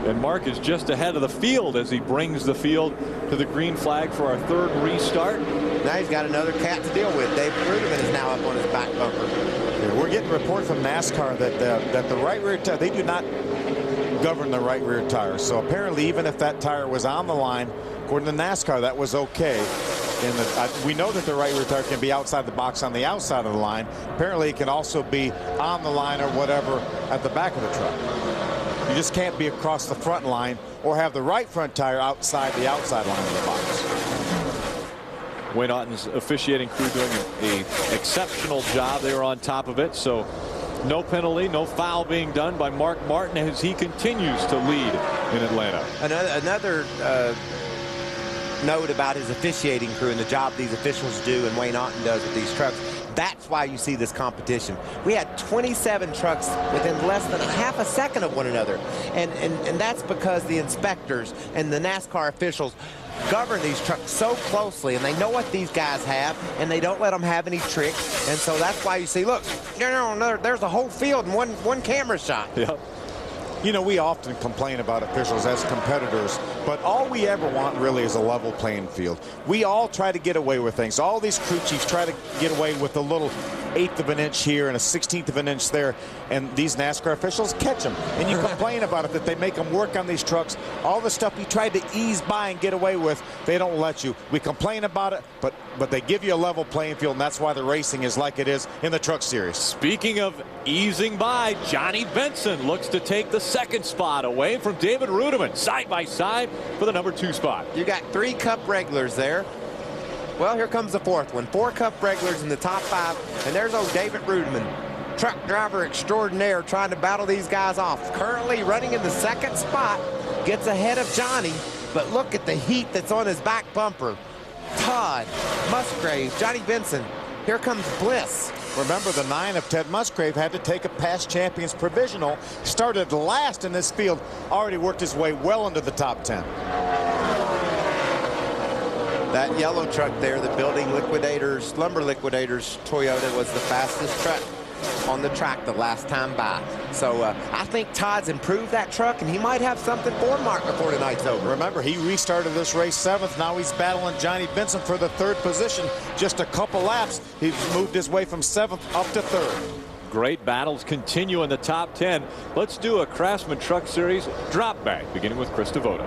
And Mark is just ahead of the field as he brings the field to the green flag for our third restart. Now he's got another cat to deal with. David Rudiman is now up on his back bumper. Yeah, we're getting a report from NASCAR that the right rear tire, they do not govern the right rear tire. So apparently even if that tire was on the line, according to NASCAR, that was okay. And we know that the right rear tire can be outside the box on the outside of the line. Apparently it can also be on the line or whatever at the back of the truck. You just can't be across the front line or have the right front tire outside the outside line of the box. Wayne Otten's officiating crew doing an exceptional job. They were on top of it. So no penalty, no foul being done by Mark Martin as he continues to lead in Atlanta. Another note about his officiating crew and the job these officials do and Wayne Otten does with these trucks. That's why you see this competition. We had 27 trucks within less than half a second of one another. And that's because the inspectors and the NASCAR officials govern these trucks so closely, and they know what these guys have, and they don't let them have any tricks. And so that's why you see, look, there's a whole field in one camera shot. Yep. You know, we often complain about officials as competitors, but all we ever want really is a level playing field. We all try to get away with things. All these crew chiefs try to get away with a little 1/8 of an inch here and a 1/16 of an inch there, and these NASCAR officials catch them. And you complain about it, that they make them work on these trucks. All the stuff you tried to ease by and get away with, they don't let you. We complain about it, but they give you a level playing field, and that's why the racing is like it is in the Truck Series. Speaking of easing by, Johnny Benson looks to take the second spot away from David Rudiman, side by side for the number 2 spot. You got 3 Cup regulars there. Well, here comes the 4th one. 4 Cup regulars in the top 5, and there's old David Rudiman, truck driver extraordinaire, trying to battle these guys off. Currently running in the 2nd spot, gets ahead of Johnny, but look at the heat that's on his back bumper. Todd, Musgrave, Johnny Benson. Here comes Bliss. Remember, the 9 of Ted Musgrave had to take a past champions provisional, started last in this field, already worked his way well into the top 10. That yellow truck there, the Building Liquidators, Lumber Liquidators Toyota, was the fastest truck on the track the last time by. So I think Todd's improved that truck, and he might have something for Mark before tonight's over. Remember, he restarted this race 7th. Now he's battling Johnny Benson for the 3rd position. Just a couple laps, he's moved his way from 7th up to 3rd. Great battles continue in the top 10. Let's do a Craftsman Truck Series drop back, beginning with Chris Devoto.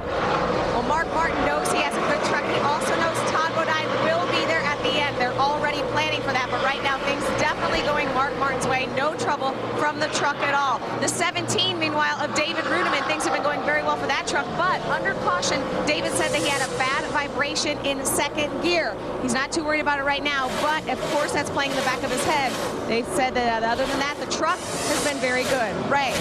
Well, Mark Martin knows he has a good truck. He also knows Todd Bodine will be there at the end. They're already planning for that, but right now things definitely going Mark Martin's way. No trouble from the truck at all. The 17, meanwhile, of David Rudiman, things have been going very well for that truck, but under caution, David said that he had a bad vibration in 2nd gear. He's not too worried about it right now, but of course that's playing in the back of his head. They said that other than that, the truck has been very good. Ray.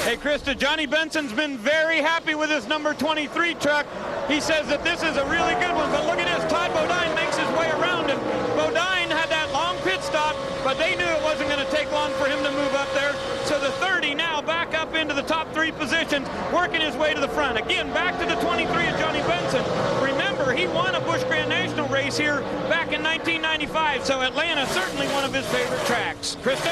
Hey, Krista, Johnny Benson's been very happy with his number 23 truck. He says that this is a really good one, but look at this. Todd Bodine makes his way around him. Bodine had that long pit stop, but they knew it wasn't going to take long for him to move up there. So the 30 now back up into the top 3 positions, working his way to the front. Again, back to the 23 of Johnny Benson. Remember, he won a Busch Grand National race here back in 1995, so Atlanta certainly one of his favorite tracks. Krista?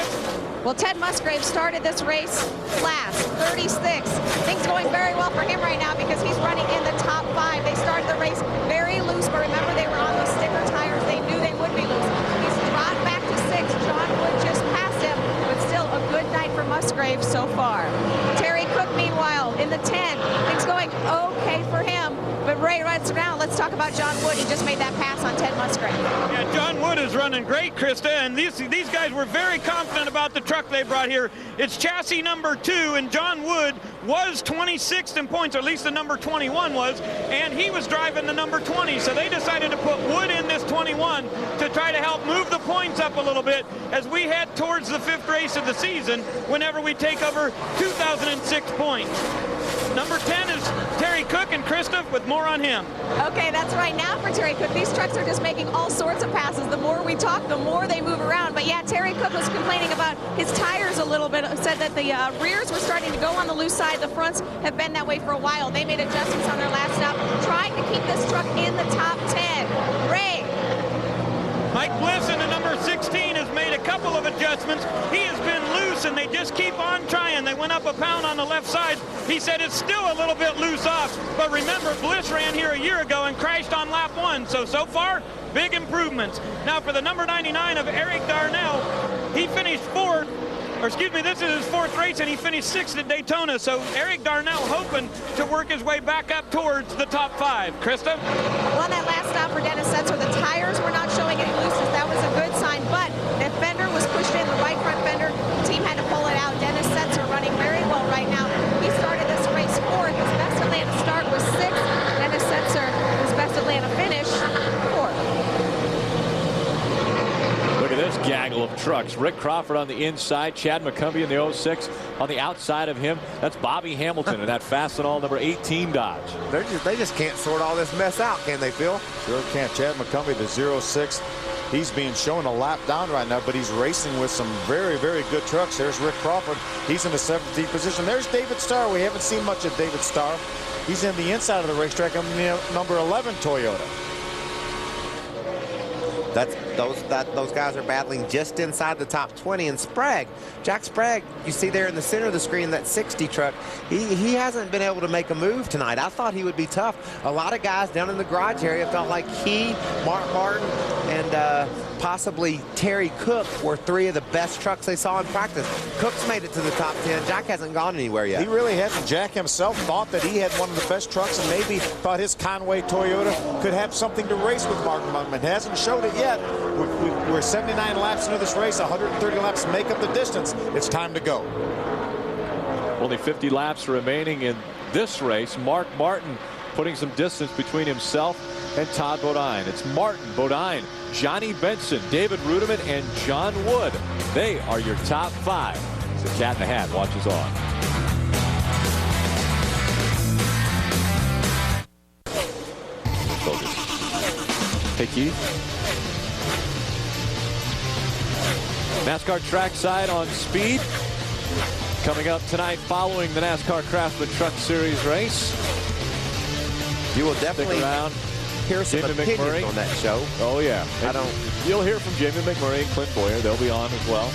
Well, Ted Musgrave started this race last, 36. Things going very well for him right now because he's running in the top 5. They started the race very loose, but remember they were on those sticker tires. They knew they would be loose. He's dropped back to 6. John Wood just passed him, but still a good night for Musgrave so far. Terry Cook, meanwhile, in the 10. Things going okay for him. But Ray runs around. Let's talk about John Wood. He just made that pass on Ted Musgrave. Yeah, John Wood is running great, Krista, and these guys were very confident about the truck they brought here. It's chassis number 2, and John Wood was 26th in points, or at least the number 21 was, and he was driving the number 20, so they decided to put Wood in this 21 to try to help move the points up a little bit as we head towards the 5th race of the season whenever we take over 2006 points. Number 10 is Terry Cook, and Krista with more on him. Okay, that's right now for Terry Cook. These trucks are just making all sorts of passes. The more we talk, the more they move around. But yeah, Terry Cook was complaining about his tires a little bit. Said that the rears were starting to go on the loose side. The fronts have been that way for a while. They made adjustments on their last stop, trying to keep this truck in the top 10. Ray. Mike Bliss in the number 16 has made a couple of adjustments. He has been loose, and they just keep on trying. They went up a pound on the left side. He said it's still a little bit loose off. But remember, Bliss ran here a year ago and crashed on lap 1. So far, big improvements. Now for the number 99 of Eric Darnell, he finished 4th. Or excuse me, this is his 4th race, and he finished 6th at Daytona. So Eric Darnell hoping to work his way back up towards the top 5. Krista? Well, on that last stop for Dennis Setzer, the tires were not showing any looseness. That was a good sign, but the fender was pushed in, the right front fender. The team had to pull it out. Dennis Setzer running very well right now. He started this race 4th. His best Atlanta start was 6th. Dennis Setzer, his best Atlanta finish, 4th. Look at this gaggle of trucks. Rick Crawford on the inside, Chad McCumbee in the 06 on the outside of him. That's Bobby Hamilton in that Fastenal number 18 Dodge. They just can't sort all this mess out, can they, Phil? Sure can't. Chad McCumbee, the 06. He's being shown a lap down right now, but he's racing with some very, very good trucks. There's Rick Crawford. He's in the 17th position. There's David Starr. We haven't seen much of David Starr. He's in the inside of the racetrack on the number 11 Toyota. Those guys are battling just inside the top 20. And Sprague, Jack Sprague, you see there in the center of the screen, that 60 truck, he hasn't been able to make a move tonight. I thought he would be tough. A lot of guys down in the garage area felt like he, Mark Martin, and possibly Terry Cook were 3 of the best trucks they saw in practice. Cook's made it to the top 10. Jack hasn't gone anywhere yet. He really hasn't. Jack himself thought that he had one of the best trucks and maybe thought his Conway Toyota could have something to race with Mark Munkman. Hasn't showed it yet. We're 79 laps into this race, 130 laps make up the distance. It's time to go. Only 50 laps remaining in this race. Mark Martin putting some distance between himself and Todd Bodine. It's Martin, Bodine, Johnny Benson, David Rudiman, and John Wood. They are your top 5. The Cat in the Hat watches on. Focus. Hey, Keith. NASCAR trackside on speed. Coming up tonight following the NASCAR Craftsman Truck Series race. You will definitely stick around. Hear some opinions on that show. Oh, yeah. You'll hear from Jamie McMurray and Clint Boyer. They'll be on as well.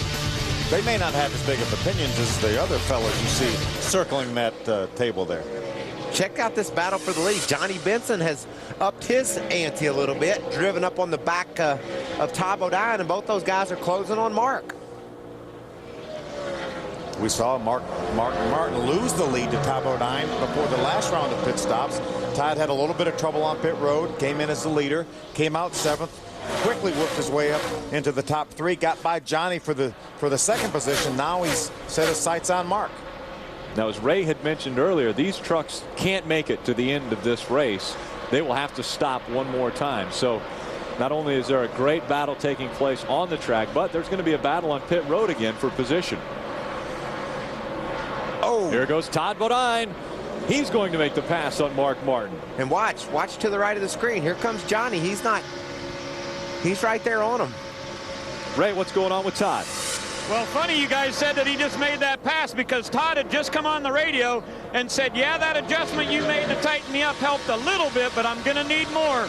They may not have as big of opinions as the other fellows you see circling that table there. Check out this battle for the lead. Johnny Benson has upped his ante a little bit, driven up on the back of Todd Bodine, and both those guys are closing on Mark. We saw Mark Martin lose the lead to Todd Bodine before the last round of pit stops. Todd had a little bit of trouble on pit road, came in as the leader, came out 7th, quickly worked his way up into the top 3, got by Johnny for the 2nd position. Now he's set his sights on Mark. Now, as Ray had mentioned earlier, these trucks can't make it to the end of this race. They will have to stop one more time. So not only is there a great battle taking place on the track, but there's going to be a battle on pit road again for position. Oh, here goes Todd Bodine. He's going to make the pass on Mark Martin. And watch to the right of the screen. Here comes Johnny. He's right there on him. Ray, what's going on with Todd? Well, funny you guys said that he just made that pass, because Todd had just come on the radio and said, yeah, that adjustment you made to tighten me up helped a little bit, but I'm going to need more.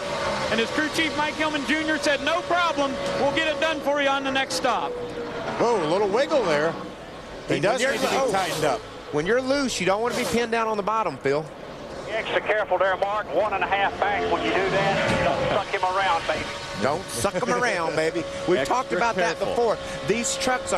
And his crew chief, Mike Hillman Jr., said, no problem. We'll get it done for you on the next stop. Whoa, a little wiggle there. He does need to be tightened up. When you're loose, you don't want to be pinned down on the bottom, Phil. Be extra careful there, Mark. 1.5 back when you do that. Don't suck him around, baby. Don't suck them around, baby. We've talked about that before. These trucks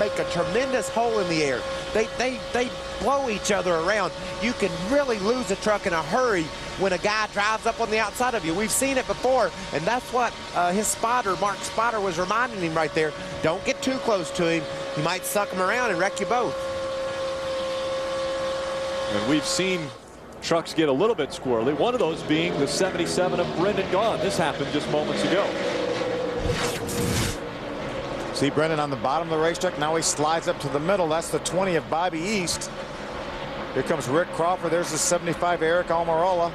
make a tremendous hole in the air. They blow each other around. You can really lose a truck in a hurry when a guy drives up on the outside of you. We've seen it before, and that's what his spotter, Mark Spotter, was reminding him right there. Don't get too close to him. You might suck him around and wreck you both. And we've seen trucks get a little bit squirrely, one of those being the 77 of Brendan Gaughan. This happened just moments ago. See Brendan on the bottom of the racetrack. Now he slides up to the middle. That's the 20 of Bobby East. Here comes Rick Crawford. There's the 75 Eric Almirola.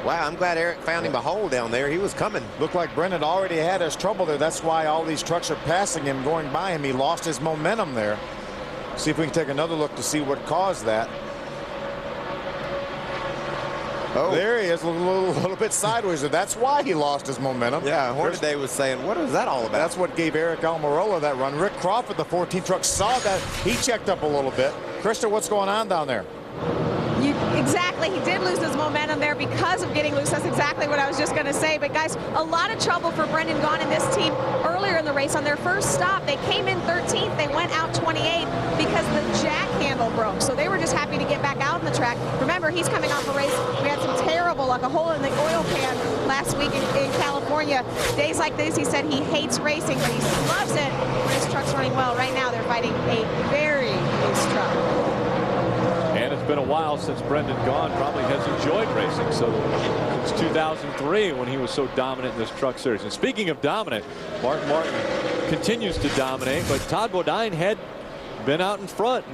Wow, I'm glad Eric found him a hole down there. He was coming. Looked like Brendan already had his trouble there. That's why all these trucks are passing him, going by him. He lost his momentum there. See if we can take another look to see what caused that. Oh, there he is, a little bit sideways. That's why he lost his momentum. Yeah, Hornaday was saying, what is that all about? That's what gave Eric Almirola that run. Rick Crawford, the 14 truck, saw that. He checked up a little bit. Krista, what's going on down there? Exactly. He did lose his momentum there because of getting loose. That's exactly what I was just going to say. But, guys, a lot of trouble for Brendan Gaughan and this team earlier in the race. On their first stop, they came in 13th. They went out 28 because the jack handle broke. So they were just happy to get back out on the track. Remember, he's coming off a race. We had some terrible, like a hole in the oil pan last week in California. Days like this, he said he hates racing, but he loves it when his truck's running well. Right now, they're fighting a very loose truck. And it's been a while since Brendan Gaughan probably has enjoyed racing. So since 2003 when he was so dominant in this truck series. And speaking of dominant, Mark Martin continues to dominate, but Todd Bodine had been out in front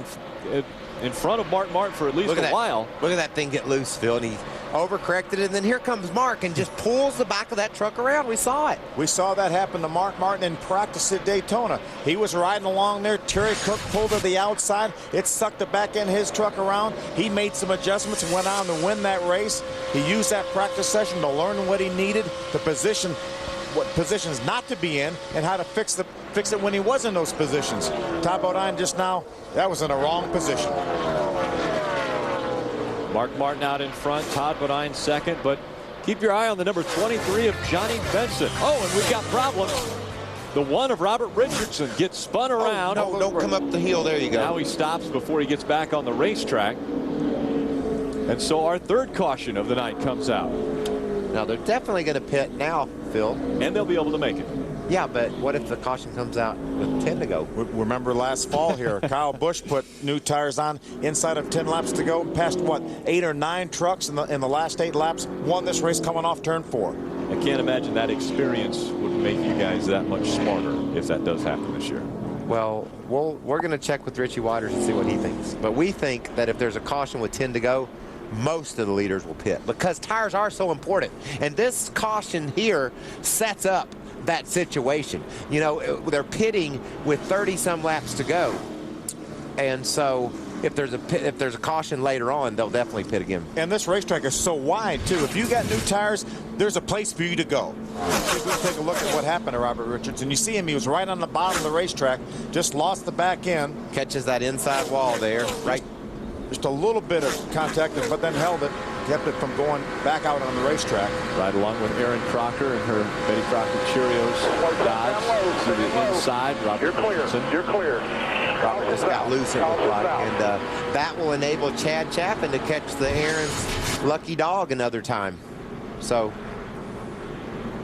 of Mark Martin for at least a while. Look at that thing get loose, Phil, and he overcorrected it, and then here comes Mark and just pulls the back of that truck around. We saw it. We saw that happen to Mark Martin in practice at Daytona. He was riding along there. Terry Cook pulled to the outside. It sucked the back end of his truck around. He made some adjustments and went on to win that race. He used that practice session to learn what he needed, to position what positions not to be in, and how to fix it when he was in those positions. Todd Bodine just now, that was in a wrong position. Mark Martin out in front, Todd Bodine second, but keep your eye on the number 23 of Johnny Benson. Oh, and we've got problems. The one of Robert Richardson gets spun around. Oh, no, don't come up the hill. There you go. Now he stops before he gets back on the racetrack. And so our third caution of the night comes out. Now they're definitely going to pit now, Phil. And they'll be able to make it. Yeah, but what if the caution comes out with 10 to go? Remember last fall here, Kyle Busch put new tires on inside of 10 laps to go, passed what, 8 or 9 trucks in the last 8 laps, won this race coming off turn 4. I can't imagine that experience would make you guys that much smarter if that does happen this year. Well, we're going to check with Richie Waters and see what he thinks. But we think that if there's a caution with 10 to go, most of the leaders will pit because tires are so important. And this caution here sets up that situation. You know, they're pitting with 30-some laps to go. And so if there's a caution later on, they'll definitely pit again. And this racetrack is so wide, too. If you got new tires, there's a place for you to go. We'll take a look at what happened to Robert Richardson. You see him, he was right on the bottom of the racetrack, just lost the back end. Catches that inside wall there, right? Just a little bit of contact, but then held it, kept it from going back out on the racetrack. Right along with Erin Crocker and her Betty Crocker Cheerios Dodge to the inside. Robert Richardson. You're clear. Robert just got loose, it looked like, and that will enable Chad Chaffin to catch the Aaron's lucky dog another time. So,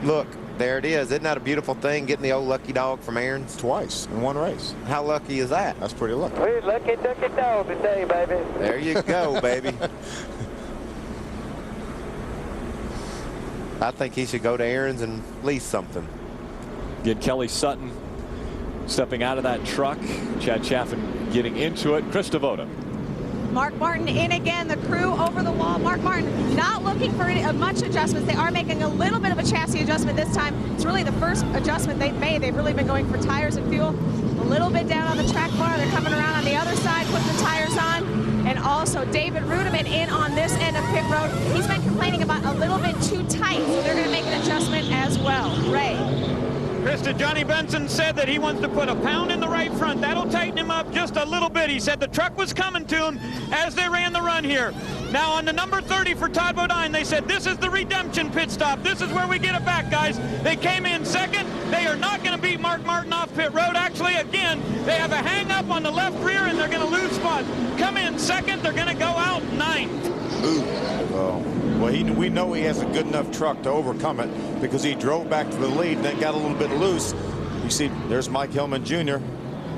look, there it is. Isn't that a beautiful thing, getting the old lucky dog from Aaron's? Twice in one race. How lucky is that? That's pretty lucky. We're lucky ducky dog today, baby. There you go, baby. I think he should go to Aaron's and lease something. Again, Kelly Sutton stepping out of that truck. Chad Chaffin getting into it. Chris Devoto. Mark Martin in again, the crew over the wall. Mark Martin not looking for much adjustments. They are making a little bit of a chassis adjustment this time. It's really the first adjustment they've made. They've really been going for tires and fuel. A little bit down on the track bar. They're coming around on the other side, putting the tires on. And also David Rudiman in on this end of pit road. He's been complaining about a little bit too tight, so they're going to make an adjustment as well. Ray. Krista, Johnny Benson said that he wants to put a pound in the right front. That'll tighten him up just a little bit. He said the truck was coming to him as they ran the run here. Now on the number 30 for Todd Bodine, they said this is the redemption pit stop. This is where we get it back, guys. They came in second. They are not going to beat Mark Martin off pit road. Actually, again, they have a hang up on the left rear and they're going to lose spots. Come in second. They're going to go out ninth. Well, we know he has a good enough truck to overcome it because he drove back to the lead and then got a little bit loose. You see, there's Mike Hillman Jr.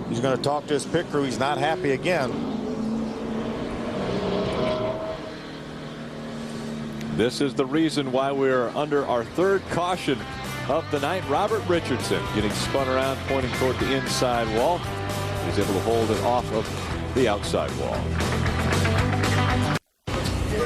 He's going to talk to his pit crew. He's not happy again. This is the reason why we're under our third caution of the night. Robert Richardson getting spun around, pointing toward the inside wall. He's able to hold it off of the outside wall.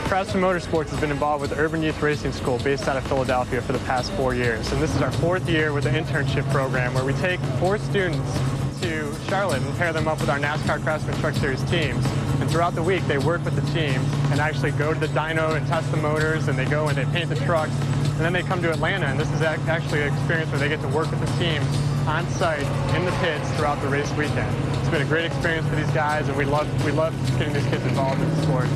Craftsman Motorsports has been involved with the Urban Youth Racing School based out of Philadelphia for the past 4 years. And this is our 4th year with the internship program where we take 4 students to Charlotte and pair them up with our NASCAR Craftsman Truck Series teams. And and throughout the week they work with the team and actually go to the dyno and test the motors, and they go and they paint the trucks, and then they come to Atlanta, and this is actually an experience where they get to work with the team on site in the pits throughout the race weekend. It's been a great experience for these guys, and we love getting these kids involved in the sport.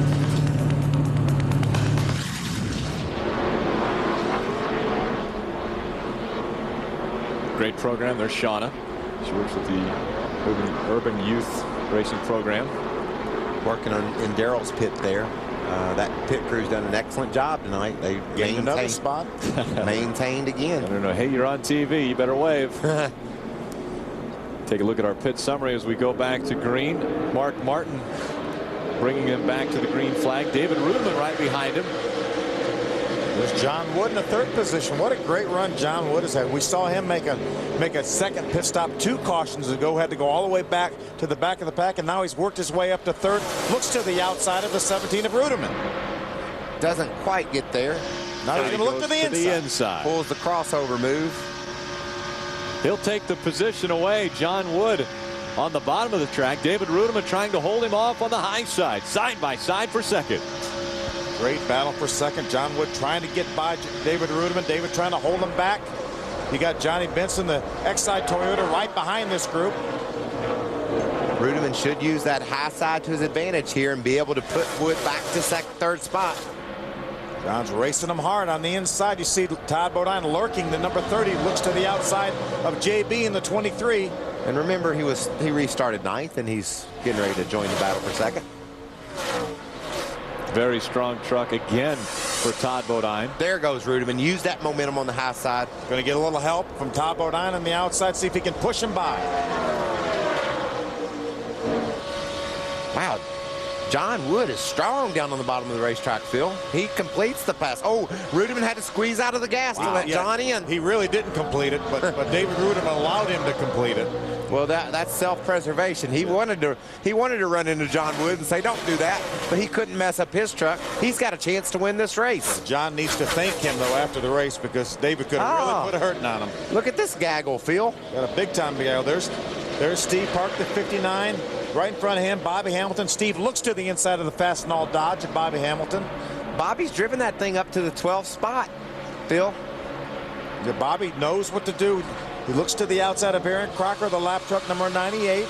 Great program. There's Shauna. She works with the Urban Youth Racing Program. Working in Daryl's pit there. That pit crew's done an excellent job tonight. They gained another spot. Maintained again. I don't know. Hey, you're on TV. You better wave. Take a look at our pit summary as we go back to green. Mark Martin bringing him back to the green flag. David Rudeman right behind him. There's John Wood in the third position. What a great run John Wood has had. We saw him make a second pit stop 2 cautions ago. Had to go all the way back to the back of the pack, and now he's worked his way up to third. Looks to the outside of the 17 of Rudeman. Doesn't quite get there. Now he's going to look to the inside. Pulls the crossover move. He'll take the position away. John Wood on the bottom of the track. David Rudeman trying to hold him off on the high side. Side by side for second. Great battle for second. John Wood trying to get by David Rudeman. David trying to hold him back. You got Johnny Benson, the Exide Toyota, right behind this group. Rudeman should use that high side to his advantage here and be able to put Wood back to third spot. John's racing him hard on the inside. You see Todd Bodine lurking. The number 30 looks to the outside of JB in the 23. And remember, he restarted 9th, and he's getting ready to join the battle for second. Very strong truck again for Todd Bodine. There goes Rudeman. Use that momentum on the high side. Going to get a little help from Todd Bodine on the outside. See if he can push him by. Wow. John Wood is strong down on the bottom of the racetrack, Phil. He completes the pass. Oh, Rudeman had to squeeze out of the gas to let John in. He really didn't complete it, but David Rudeman allowed him to complete it. Well, that's self-preservation. He wanted to run into John Wood and say, don't do that, but he couldn't mess up his truck. He's got a chance to win this race. John needs to thank him, though, after the race, because David could have really put a hurting on him. Look at this gaggle, Phil. Got a big-time gaggle. There's Steve parked at 59. Right in front of him, Bobby Hamilton. Steve looks to the inside of the Fastenal Dodge at Bobby Hamilton. Bobby's driven that thing up to the 12th spot, Phil. Yeah, Bobby knows what to do. He looks to the outside of Aaron Crocker, the lap truck number 98.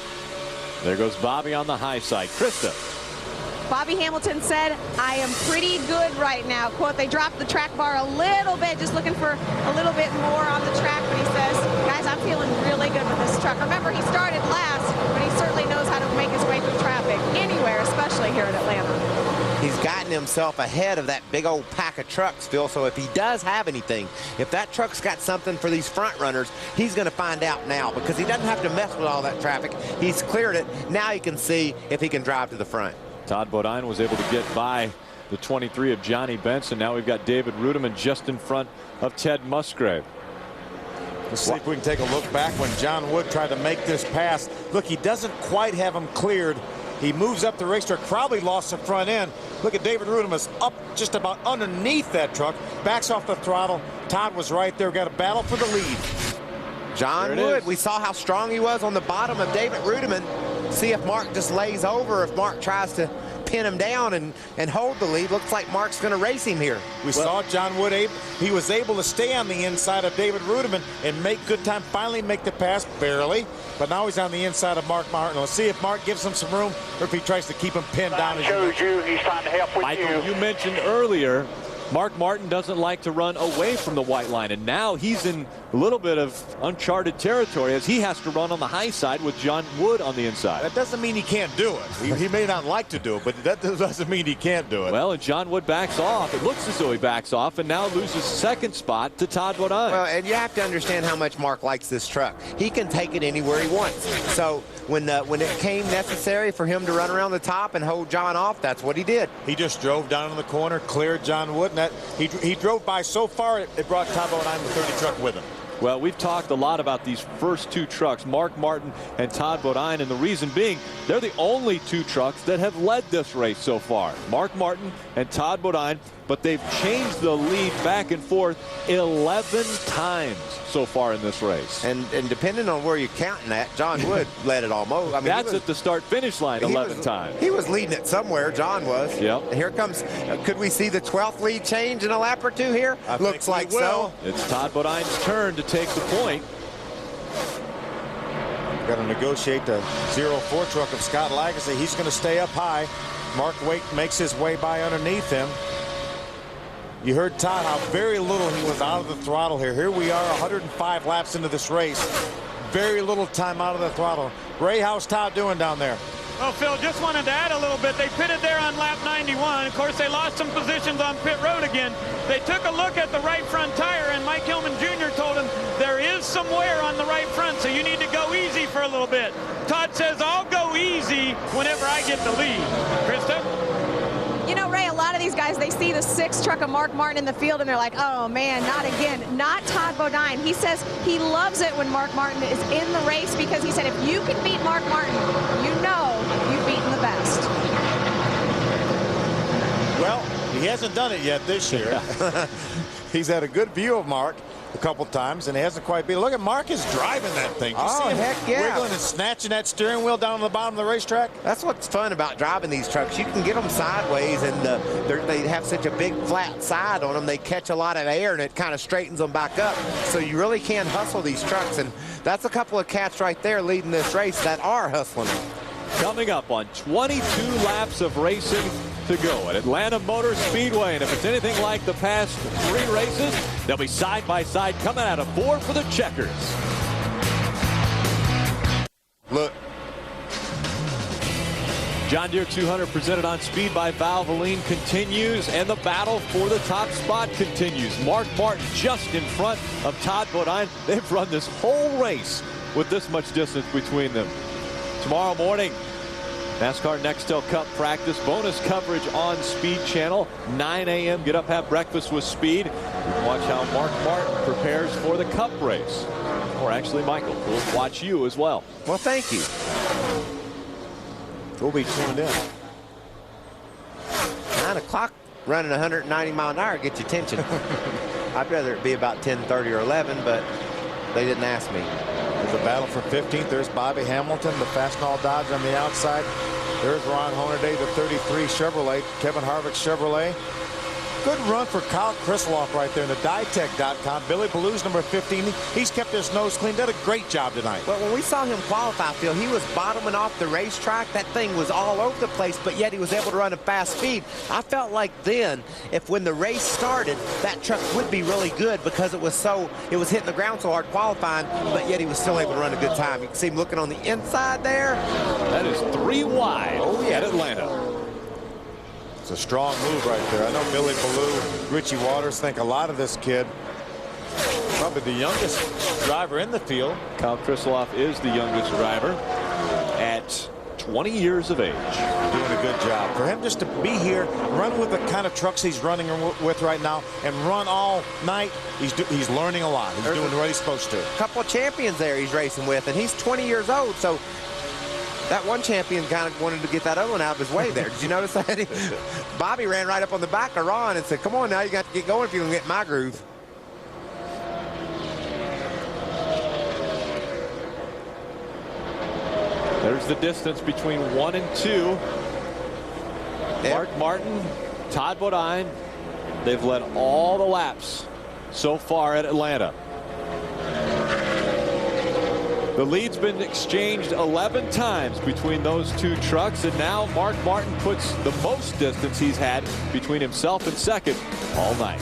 There goes Bobby on the high side. Krista. Bobby Hamilton said, I am pretty good right now. Quote, they dropped the track bar a little bit, just looking for a little bit more on the track. But he says, guys, I'm feeling really good with this truck. Remember, he started last, but he certainly knows how to make his way through traffic anywhere, especially here in Atlanta. He's gotten himself ahead of that big old pack of trucks, Phil. So if he does have anything, if that truck's got something for these front runners, he's going to find out now, because he doesn't have to mess with all that traffic. He's cleared it. Now he can see if he can drive to the front. Todd Bodine was able to get by the 23 of Johnny Benson. Now we've got David Rudeman just in front of Ted Musgrave. Let's see if we can take a look back when John Wood tried to make this pass. Look, he doesn't quite have him cleared. He moves up the racetrack, probably lost the front end. Look at David Rudeman's up just about underneath that truck. Backs off the throttle. Todd was right there. Got a battle for the lead. John Wood, we saw how strong he was on the bottom of David Rudeman. See if Mark just lays over, if Mark tries to pin him down and hold the lead. Looks like Mark's going to race him here. We saw John Wood, he was able to stay on the inside of David Rudeman and make good time, finally make the pass, barely. But now he's on the inside of Mark Martin. Let's see if Mark gives him some room or if he tries to keep him pinned down. Shows you he's trying to help with Michael, you mentioned earlier, Mark Martin doesn't like to run away from the white line, and now he's in a little bit of uncharted territory as he has to run on the high side with John Wood on the inside. That doesn't mean he can't do it. He may not like to do it, but that doesn't mean he can't do it. Well, and John Wood backs off. It looks as though he backs off and now loses second spot to Todd Bodine. Well, and you have to understand how much Mark likes this truck. He can take it anywhere he wants. So when it came necessary for him to run around the top and hold John off, that's what he did. He just drove down in the corner, cleared John Wood, and that he drove by so far it brought Todd Bodine the 30 truck with him. Well, we've talked a lot about these first two trucks, Mark Martin and Todd Bodine, and the reason being they're the only two trucks that have led this race so far. Mark Martin and Todd Bodine, but they've changed the lead back and forth 11 times so far in this race. And depending on where you're counting at, John Wood led it almost. I mean, that's at the start-finish line 11 times. He was leading it somewhere. John was. Yep. And here comes. Could we see the 12th lead change in a lap or two here? Looks like so. It's Todd Bodine's turn to take the point. Got to negotiate the 0-4 truck of Scott Lagasse. He's going to stay up high. Mark Waite makes his way by underneath him. You heard Todd how very little he was out of the throttle here. Here we are 105 laps into this race. Very little time out of the throttle. Ray, how's Todd doing down there? Well, Phil, just wanted to add a little bit. They pitted there on lap 91. Of course, they lost some positions on pit road again. They took a look at the right front tire, and Mike Hillman Jr. told him there is some wear on the right front, so you need to go easy for a little bit. Todd says, I'll go easy whenever I get the lead. Krista? You know, Ray, a lot of these guys, they see the 6 truck of Mark Martin in the field, and they're like, oh, man, not again. Not Todd Bodine. He says he loves it when Mark Martin is in the race because he said if you can beat Mark Martin, you know you've beaten the best. Well, he hasn't done it yet this year. He's had a good view of Mark a couple times, and he hasn't quite beat. Look at Mark is driving that thing. You see him heck yeah. wiggling and snatching that steering wheel down on the bottom of the racetrack? That's what's fun about driving these trucks. You can get them sideways, and they have such a big flat side on them. They catch a lot of air, and it kind of straightens them back up. So you really can hustle these trucks, and that's a couple of cats right there leading this race that are hustling them. Coming up on 22 laps of racing to go at Atlanta Motor Speedway. And if it's anything like the past 3 races, they'll be side by side coming out of 4 for the checkers. Look. John Deere 200 presented on speed by Valvoline continues, and the battle for the top spot continues. Mark Martin just in front of Todd Bodine. They've run this whole race with this much distance between them. Tomorrow morning, NASCAR Nextel Cup practice, bonus coverage on Speed Channel, 9 a.m. Get up, have breakfast with Speed. You can watch how Mark Martin prepares for the Cup race. Or actually, Michael will watch you as well. Well, thank you. We'll be tuned in. 9 o'clock running 190 mile an hour get your attention. I'd rather it be about 10:30 or 11, but they didn't ask me. There's a battle for 15th. There's Bobby Hamilton, the Fastenal Dodge on the outside. There's Ron Hornaday, the 33 Chevrolet, Kevin Harvick Chevrolet. Good run for Kyle Krisloff right there in the Ditech.com. Billy Ballou's number 15. He's kept his nose clean. Did a great job tonight. But when we saw him qualify, Phil, he was bottoming off the racetrack. That thing was all over the place, but yet he was able to run a fast speed. I felt like then, when the race started, that truck would be really good because it was hitting the ground so hard qualifying, but yet he was still able to run a good time. You can see him looking on the inside there. That is 3 wide at Atlanta. It's a strong move right there. I know Billy Ballou, Richie Waters think a lot of this kid. Probably the youngest driver in the field. Kyle Krisloff is the youngest driver at 20 years of age. Doing a good job. For him just to be here, run with the kind of trucks he's running with right now, and run all night, he's learning a lot. He's doing what he's supposed to. A couple of champions there he's racing with, and he's 20 years old, so that one champion kind of wanted to get that other one out of his way there. Did you notice that? Bobby ran right up on the back of Ron and said, come on now, you got to get going if you can get my groove. There's the distance between 1 and 2. Mark Martin, Todd Bodine, they've led all the laps so far at Atlanta. The lead's been exchanged 11 times between those 2 trucks, and now Mark Martin puts the most distance he's had between himself and second all night.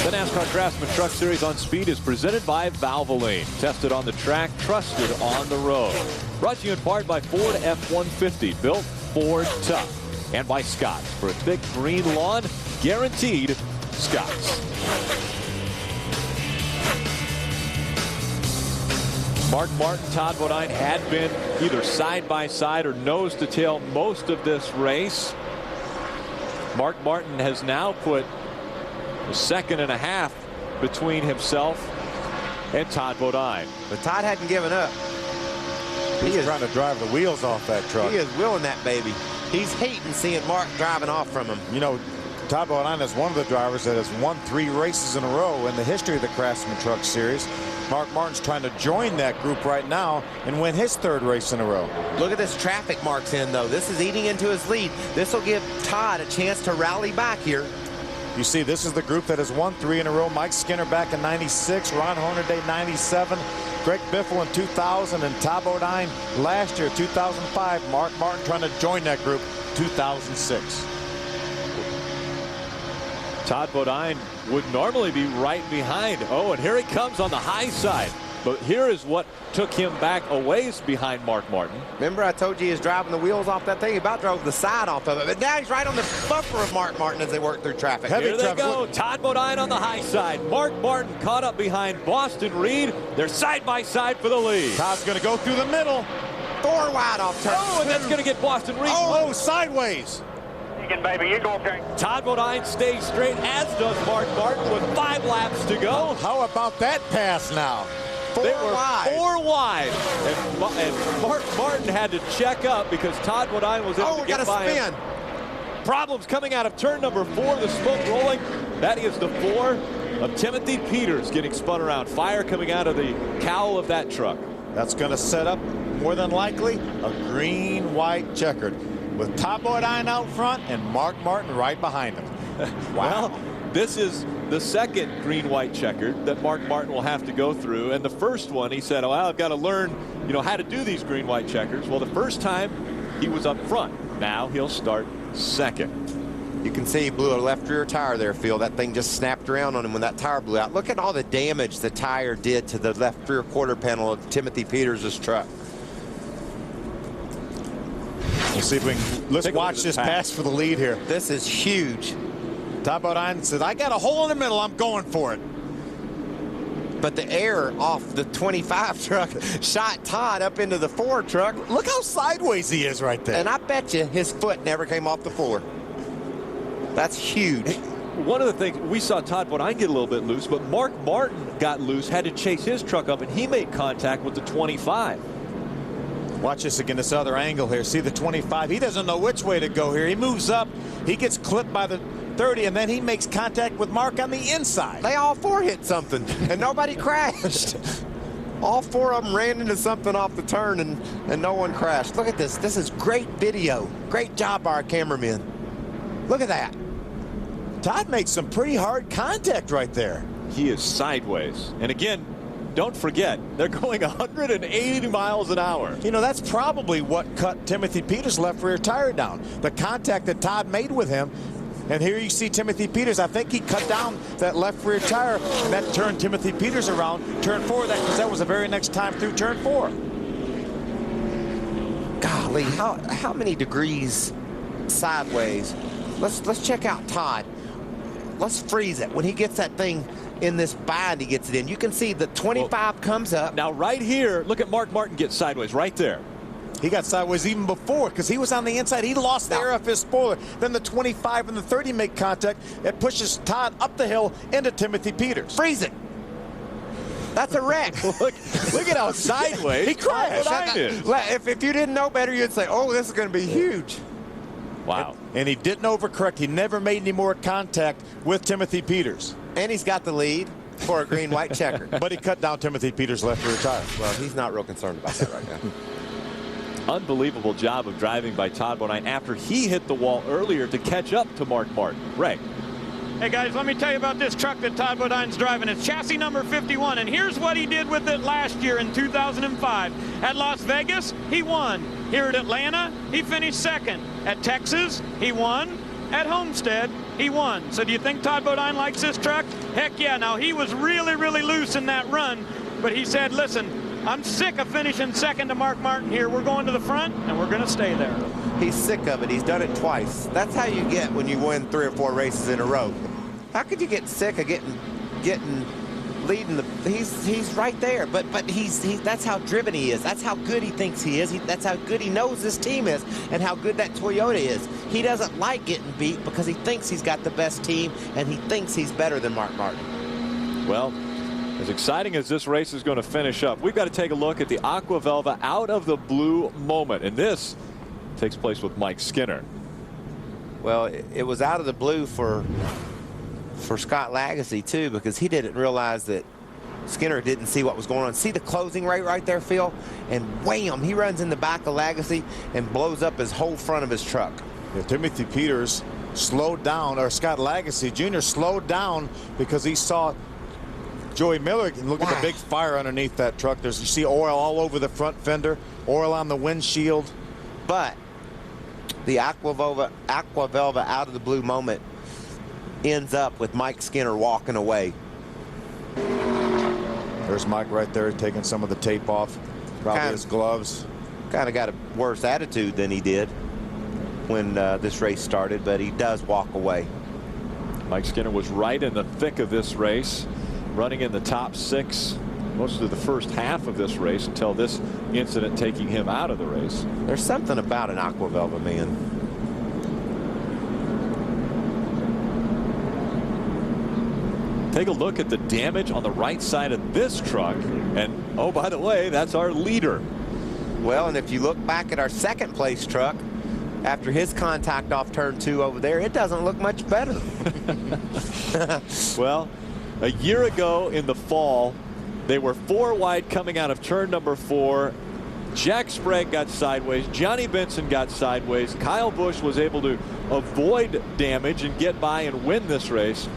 The NASCAR Craftsman Truck Series on Speed is presented by Valvoline. Tested on the track, trusted on the road. Brought to you in part by Ford F-150, built Ford tough. And by Scotts. For a thick green lawn, guaranteed Scotts. Mark Martin, Todd Bodine had been either side by side or nose to tail most of this race. Mark Martin has now put a second and a half between himself and Todd Bodine. But Todd hadn't given up. He's trying to drive the wheels off that truck. He is willing that baby. He's hating seeing Mark driving off from him. You know, Todd Bodine is one of the drivers that has won 3 races in a row in the history of the Craftsman Truck Series. Mark Martin's trying to join that group right now and win his 3rd race in a row. Look at this traffic Mark's in, though. This is eating into his lead. This will give Todd a chance to rally back here. You see, this is the group that has won 3 in a row. Mike Skinner back in 96, Ron Hornaday 97, Greg Biffle in 2000, and Todd Bodine last year, 2005. Mark Martin trying to join that group, 2006. Todd Bodine would normally be right behind. Oh, and here he comes on the high side. But here is what took him back a ways behind Mark Martin. Remember I told you he was driving the wheels off that thing? He about drove the side off of it. But now he's right on the bumper of Mark Martin as they work through traffic. Here they go. Todd Bodine on the high side. Mark Martin caught up behind Boston Reed. They're side by side for the lead. Todd's going to go through the middle. 4 wide off turn. Oh, and that's going to get Boston Reed. Oh, sideways. Baby, you go okay. Todd Bodine stays straight, as does Mark Martin, with 5 laps to go. How about that pass now? 4 wide. 4 wide. And Mark Martin had to check up because Todd Bodine was able to get by him. Problems coming out of turn number 4, the smoke rolling. That is the 4 of Timothy Peters getting spun around. Fire coming out of the cowl of that truck. That's going to set up, more than likely, a green-white checkered, with Todd Bodine out front and Mark Martin right behind him. Wow. Well, this is the second green-white checkered that Mark Martin will have to go through. And the first one, he said, oh, well, I've got to learn, how to do these green-white checkers. Well, the first time he was up front. Now he'll start second. You can see he blew a left rear tire there, Phil. That thing just snapped around on him when that tire blew out. Look at all the damage the tire did to the left rear quarter panel of Timothy Peters' truck. We'll see if we can. Let's watch this pass for the lead here. This is huge. Todd Bodine says, I got a hole in the middle. I'm going for it. But the air off the 25 truck shot Todd up into the 4 truck. Look how sideways he is right there. And I bet you his foot never came off the floor. That's huge. One of the things, we saw Todd Bodine get a little bit loose, but Mark Martin got loose, had to chase his truck up, and he made contact with the 25. Watch this again, this other angle here. See the 25. He doesn't know which way to go here. He moves up. He gets clipped by the 30, and then he makes contact with Mark on the inside. They all 4 hit something, and nobody crashed. All 4 of them ran into something off the turn, and no one crashed. Look at this. This is great video. Great job by our cameramen. Look at that. Todd made some pretty hard contact right there. He is sideways. And again, don't forget, they're going 180 miles an hour. That's probably what cut Timothy Peters' left rear tire down. The contact that Todd made with him. And here you see Timothy Peters. I think he cut down that left rear tire, and that turned Timothy Peters around. Turn 4, because that was the very next time through turn 4. Golly, how many degrees sideways? Let's check out Todd. Let's freeze it. When he gets that thing in this bind, he gets it in. You can see the 25 comes up. Now right here, look at Mark Martin get sideways right there. He got sideways even before because he was on the inside. He lost the air off his spoiler. Then the 25 and the 30 make contact. It pushes Todd up the hill into Timothy Peters. Freeze it. That's a wreck. look at how sideways he crashed. If you didn't know better, you'd say, oh, this is going to be huge. Wow. And he didn't overcorrect. He never made any more contact with Timothy Peters. And he's got the lead for a green-white checker. But he cut down Timothy Peters' left rear tire. Well, he's not real concerned about that right now. Unbelievable job of driving by Todd Bodine after he hit the wall earlier to catch up to Mark Martin. Ray. Hey guys, let me tell you about this truck that Todd Bodine's driving. It's chassis number 51, and here's what he did with it last year in 2005. At Las Vegas, he won. Here at Atlanta, he finished second. At Texas, he won. At Homestead, he won. So do you think Todd Bodine likes this truck? Heck yeah. Now, he was really, really loose in that run, but he said, listen, I'm sick of finishing second to Mark Martin here. We're going to the front, and we're going to stay there. He's sick of it. He's done it twice. That's how you get when you win 3 or 4 races in a row. How could you get sick of getting leading the? He's right there, but that's how driven he is. That's how good he thinks he is. That's how good he knows this team is, and how good that Toyota is. He doesn't like getting beat because he thinks he's got the best team, and he thinks he's better than Mark Martin. Well, as exciting as this race is going to finish up, we've got to take a look at the Aqua Velva out of the blue moment. And this takes place with Mike Skinner. Well, it was out of the blue for Scott Lagasse, too, because he didn't realize that Skinner didn't see what was going on. See the closing rate right there, Phil? And wham, he runs in the back of Lagasse and blows up his whole front of his truck. Yeah, Timothy Peters slowed down, or Scott Lagasse Jr. slowed down because he saw Joey Miller. Look at the big fire underneath that truck. You see oil all over the front fender, oil on the windshield. But the Aquavelva out of the blue moment ends up with Mike Skinner walking away. There's Mike right there taking some of the tape off, probably his gloves. Kind of got a worse attitude than he did when this race started, but he does walk away. Mike Skinner was right in the thick of this race, running in the top 6 most of the first half of this race until this incident taking him out of the race. There's something about an Aquavelva, man. Take a look at the damage on the right side of this truck. And, oh, by the way, that's our leader. Well, and if you look back at our second place truck, after his contact off turn 2 over there, it doesn't look much better. Well, a year ago in the fall, they were 4 wide coming out of turn number 4. Jack Sprague got sideways. Johnny Benson got sideways. Kyle Busch was able to avoid damage and get by and win this race.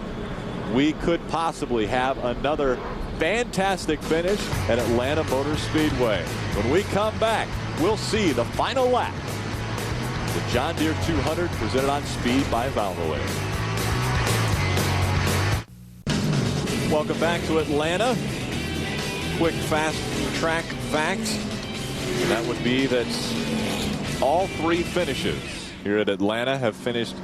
We could possibly have another fantastic finish at Atlanta Motor Speedway. When we come back, we'll see the final lap. The John Deere 200 presented on Speed by Valvoline. Welcome back to Atlanta. Quick fast track facts. And that would be that all 3 finishes here at Atlanta have finished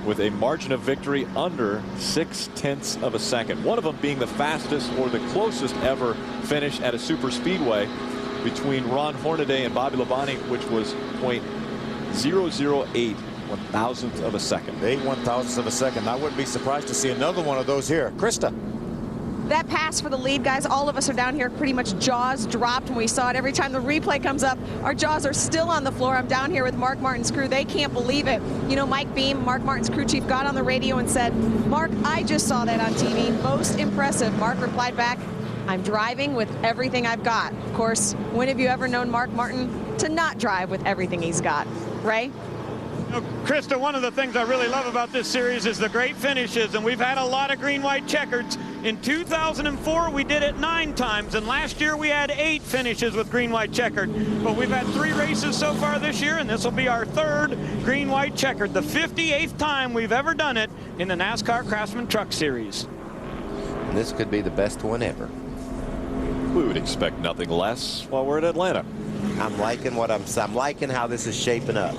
with a margin of victory under 0.6 of a second. One of them being the fastest or the closest ever finish at a super speedway between Ron Hornaday and Bobby Labonte, which was 0.008 1,000th of a second. 8 1,000ths of a second. I wouldn't be surprised to see another one of those here. Krista. That pass for the lead, guys, all of us are down here pretty much jaws dropped when we saw it. Every time the replay comes up, our jaws are still on the floor. I'm down here with Mark Martin's crew. They can't believe it. You know, Mike Beam, Mark Martin's crew chief, got on the radio and said, Mark, I just saw that on TV. Most impressive. Mark replied back, I'm driving with everything I've got. Of course, when have you ever known Mark Martin to not drive with everything he's got? Ray? Krista, one of the things I really love about this series is the great finishes, and we've had a lot of green-white checkers. In 2004, we did it 9 times, and last year we had 8 finishes with green-white checkered. But we've had 3 races so far this year, and this will be our 3rd green-white checkered, the 58th time we've ever done it in the NASCAR Craftsman Truck Series. And this could be the best one ever. We would expect nothing less while we're at Atlanta. I'm liking how this is shaping up.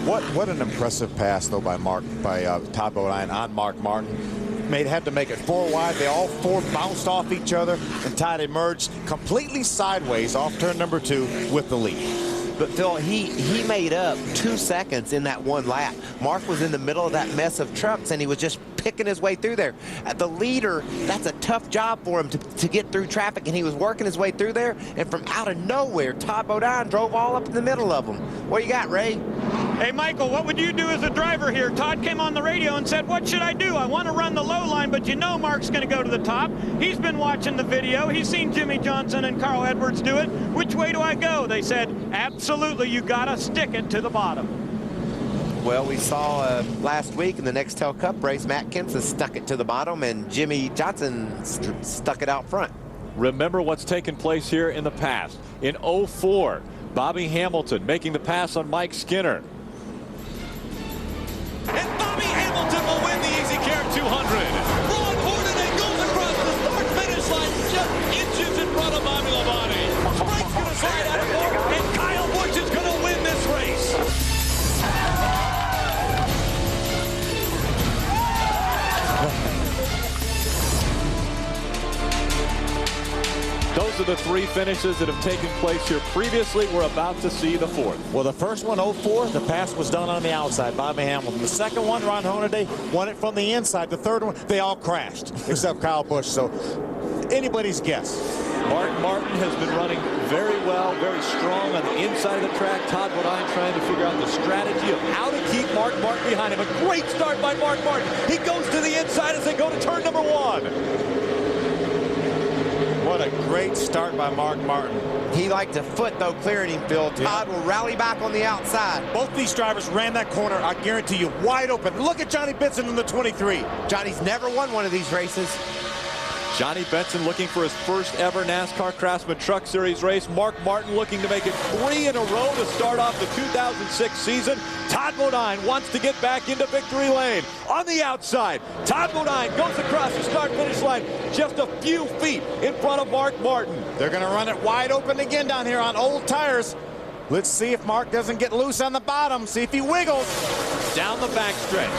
What an impressive pass, though, by Todd Bodine on Mark Martin. Had to make it 4 wide. They all 4 bounced off each other, and Todd emerged completely sideways off turn number 2 with the lead. But Phil, he made up 2 seconds in that one lap. Mark was in the middle of that mess of trucks, and he was just picking his way through there. The leader, that's a tough job for him to get through traffic, and he was working his way through there, and from out of nowhere, Todd Bodine drove all up in the middle of them. What you got, Ray? Hey, Michael, what would you do as a driver here? Todd came on the radio and said, what should I do? I want to run the low line, but you know Mark's going to go to the top. He's been watching the video. He's seen Jimmy Johnson and Carl Edwards do it. Which way do I go? They said, absolutely, you got to stick it to the bottom. Well, we saw last week in the Nextel Cup race, Matt Kenseth stuck it to the bottom, and Jimmy Johnson stuck it out front. Remember what's taken place here in the past. In 04, Bobby Hamilton making the pass on Mike Skinner. And Bobby Hamilton will win the Easy Care 200. Ron Hornaday goes across the start-finish line just inches in front of Bobby Labonte. Sprague's going to slide out of fourth, and Kyle Busch is going to win this race. Those are the 3 finishes that have taken place here previously. We're about to see the 4th. Well, the first one, 04, the pass was done on the outside, Bobby Hamilton. The second one, Ron Hornaday won it from the inside. The third one, they all crashed, except Kyle Busch. So anybody's guess. Mark Martin has been running very well, very strong on the inside of the track. Todd Bodine trying to figure out the strategy of how to keep Mark Martin behind him. A great start by Mark Martin. He goes to the inside as they go to turn number 1. What a great start by Mark Martin. He liked a foot, though, clearing him, Phil. Todd will rally back on the outside. Both these drivers ran that corner, I guarantee you, wide open. Look at Johnny Benson in the 23. Johnny's never won one of these races. Johnny Benson looking for his first ever NASCAR Craftsman Truck Series race. Mark Martin looking to make it 3 in a row to start off the 2006 season. Todd Bodine wants to get back into victory lane. On the outside, Todd Bodine goes across the start-finish line just a few feet in front of Mark Martin. They're going to run it wide open again down here on old tires. Let's see if Mark doesn't get loose on the bottom. See if he wiggles. Down the backstretch.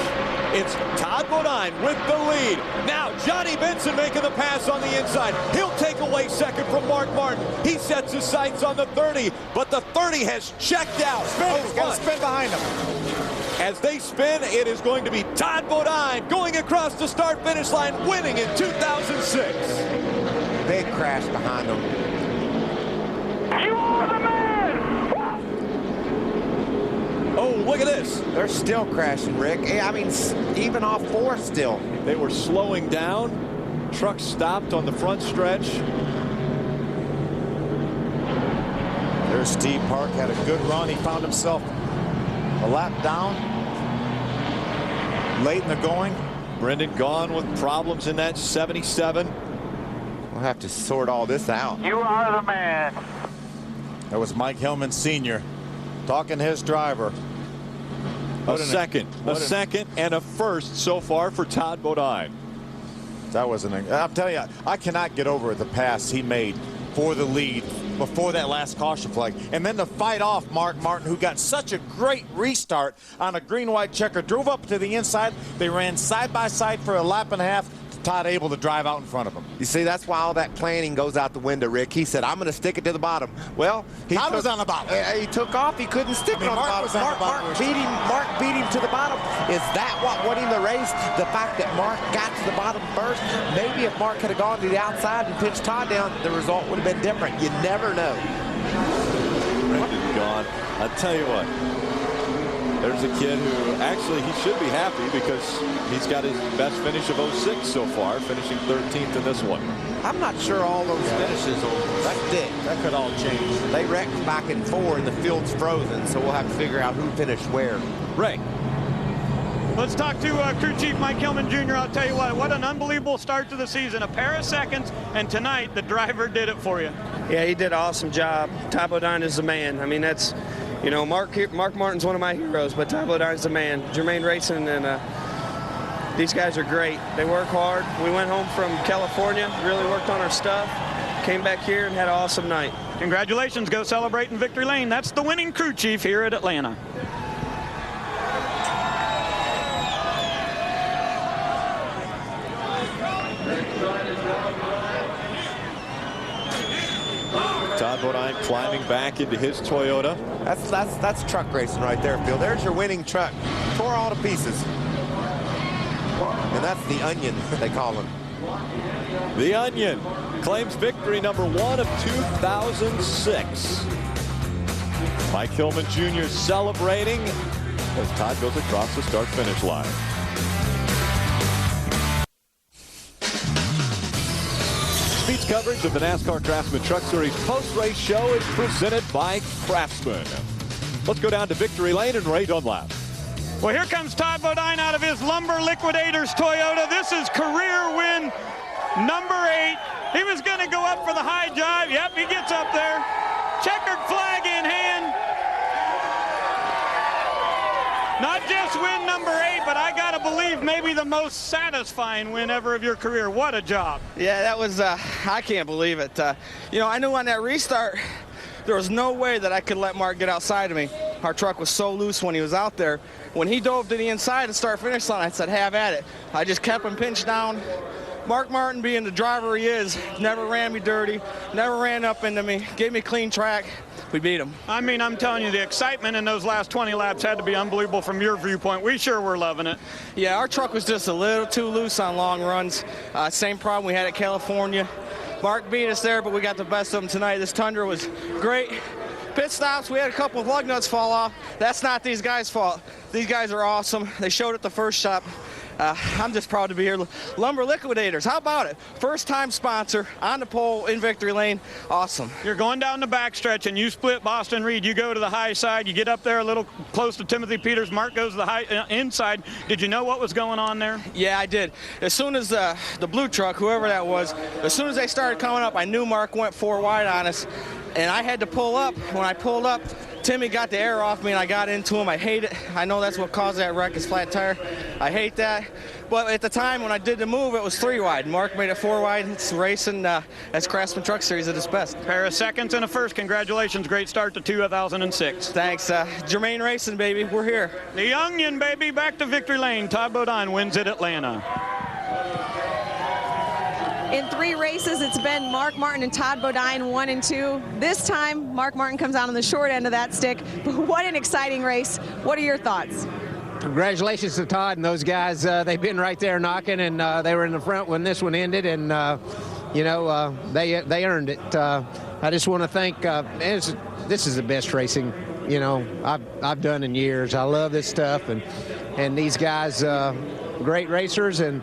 It's Todd Bodine with the lead. Now Johnny Benson making the pass on the inside. He'll take away second from Mark Martin. He sets his sights on the 30, but the 30 has checked out. He's got to spin behind him. As they spin, it is going to be Todd Bodine going across the start-finish line, winning in 2006. Big crash behind them. You are the man! Oh, look at this. They're still crashing, Rick. I mean, even off 4 still. They were slowing down. Truck stopped on the front stretch. There's Steve Park, had a good run. He found himself a lap down late in the going. Brendan Gaughan with problems in that 77. We'll have to sort all this out. You are the man. That was Mike Hillman Sr. talking to his driver. A second and a first so far for Todd Bodine. That was I'm telling you, I cannot get over the pass he made for the lead before that last caution flag. And then to fight off Mark Martin, who got such a great restart on a green-white checker, drove up to the inside. They ran side by side for a lap and a half. Todd able to drive out in front of him. You see, that's why all that planning goes out the window, Rick. He said, I'm going to stick it to the bottom. Well, Todd was on the bottom. He took off. He couldn't stick it on the bottom. Mark beat him to the bottom. Is that what won him the race? The fact that Mark got to the bottom first? Maybe if Mark had gone to the outside and pitched Todd down, the result would have been different. You never know. Brendan Gaughan. I'll tell you what. There's a kid who actually he should be happy because he's got his best finish of 06 so far, finishing 13th in this one. I'm not sure all those finishes will stick. That could all change. They wrecked back in 4 and the field's frozen, so we'll have to figure out who finished where. Ray. Let's talk to crew chief Mike Hillman Jr. I'll tell you what an unbelievable start to the season. A pair of seconds, and tonight the driver did it for you. Yeah, he did an awesome job. Todd Bodine is the man. I mean, that's, you know, Mark Martin's one of my heroes, but Todd Bodine's the man. Jermaine Racing and these guys are great. They work hard. We went home from California, really worked on our stuff, came back here and had an awesome night. Congratulations. Go celebrate in victory lane. That's the winning crew chief here at Atlanta. Todd Bodine climbing back into his Toyota. That's truck racing right there, Phil. There's your winning truck. Tore all to pieces. And that's the Onion, they call him. The Onion claims victory number 1 of 2006. Mike Hillman Jr. celebrating as Todd goes across the start-finish line. Speed's coverage of the NASCAR Craftsman Truck Series post-race show is presented by Craftsman. Let's go down to victory lane and Ray Dunlap. Well, here comes Todd Bodine out of his Lumber Liquidators Toyota. This is career win number 8. He was going to go up for the high jive. Yep, he gets up there. Checkered flag in hand. Not just win number 8, but I got to believe maybe the most satisfying win ever of your career. What a job. Yeah, that was, I can't believe it. You know, I knew on that restart, there was no way that I could let Mark get outside of me. Our truck was so loose when he was out there. When he dove to the inside and start finish line, I said, have at it. I just kept him pinched down, Mark Martin, being the driver he is, never ran me dirty, never ran up into me, gave me a clean track. We beat him. I mean, I'm telling you, the excitement in those last 20 laps had to be unbelievable from your viewpoint. We sure were loving it. Yeah, our truck was just a little too loose on long runs. Same problem we had at California. Mark beat us there, but we got the best of them tonight. This Tundra was great. Pit stops, we had a couple of lug nuts fall off. That's not these guys' fault. These guys are awesome. They showed at the first shop. I'm just proud to be here. Lumber Liquidators, how about it? First time sponsor on the pole in victory lane. Awesome. You're going down the backstretch and you split Boston Reed. You go to the high side. You get up there a little close to Timothy Peters. Mark goes to the high inside. Did you know what was going on there? Yeah, I did. As soon as the blue truck, whoever that was, as soon as they started coming up, I knew Mark went 4 wide on us. And I had to pull up. When I pulled up, Timmy got the air off me and I got into him. I hate it. I know that's what caused that wreck, is flat tire. I hate that. But at the time when I did the move, it was 3 wide. Mark made it 4 wide. It's racing as Craftsman Truck Series at its best. Pair of seconds and a first. Congratulations. Great start to 2006. Thanks. Jermaine Racing, baby. We're here. The Onion, baby. Back to victory lane. Todd Bodine wins at Atlanta. In 3 races, it's been Mark Martin and Todd Bodine 1 and 2. This time, Mark Martin comes out on the short end of that stick. But what an exciting race. What are your thoughts? Congratulations to Todd and those guys. They've been right there knocking, and they were in the front when this one ended, and they earned it. I just want to thank. This is the best racing I've done in years. I love this stuff, and these guys, great racers, and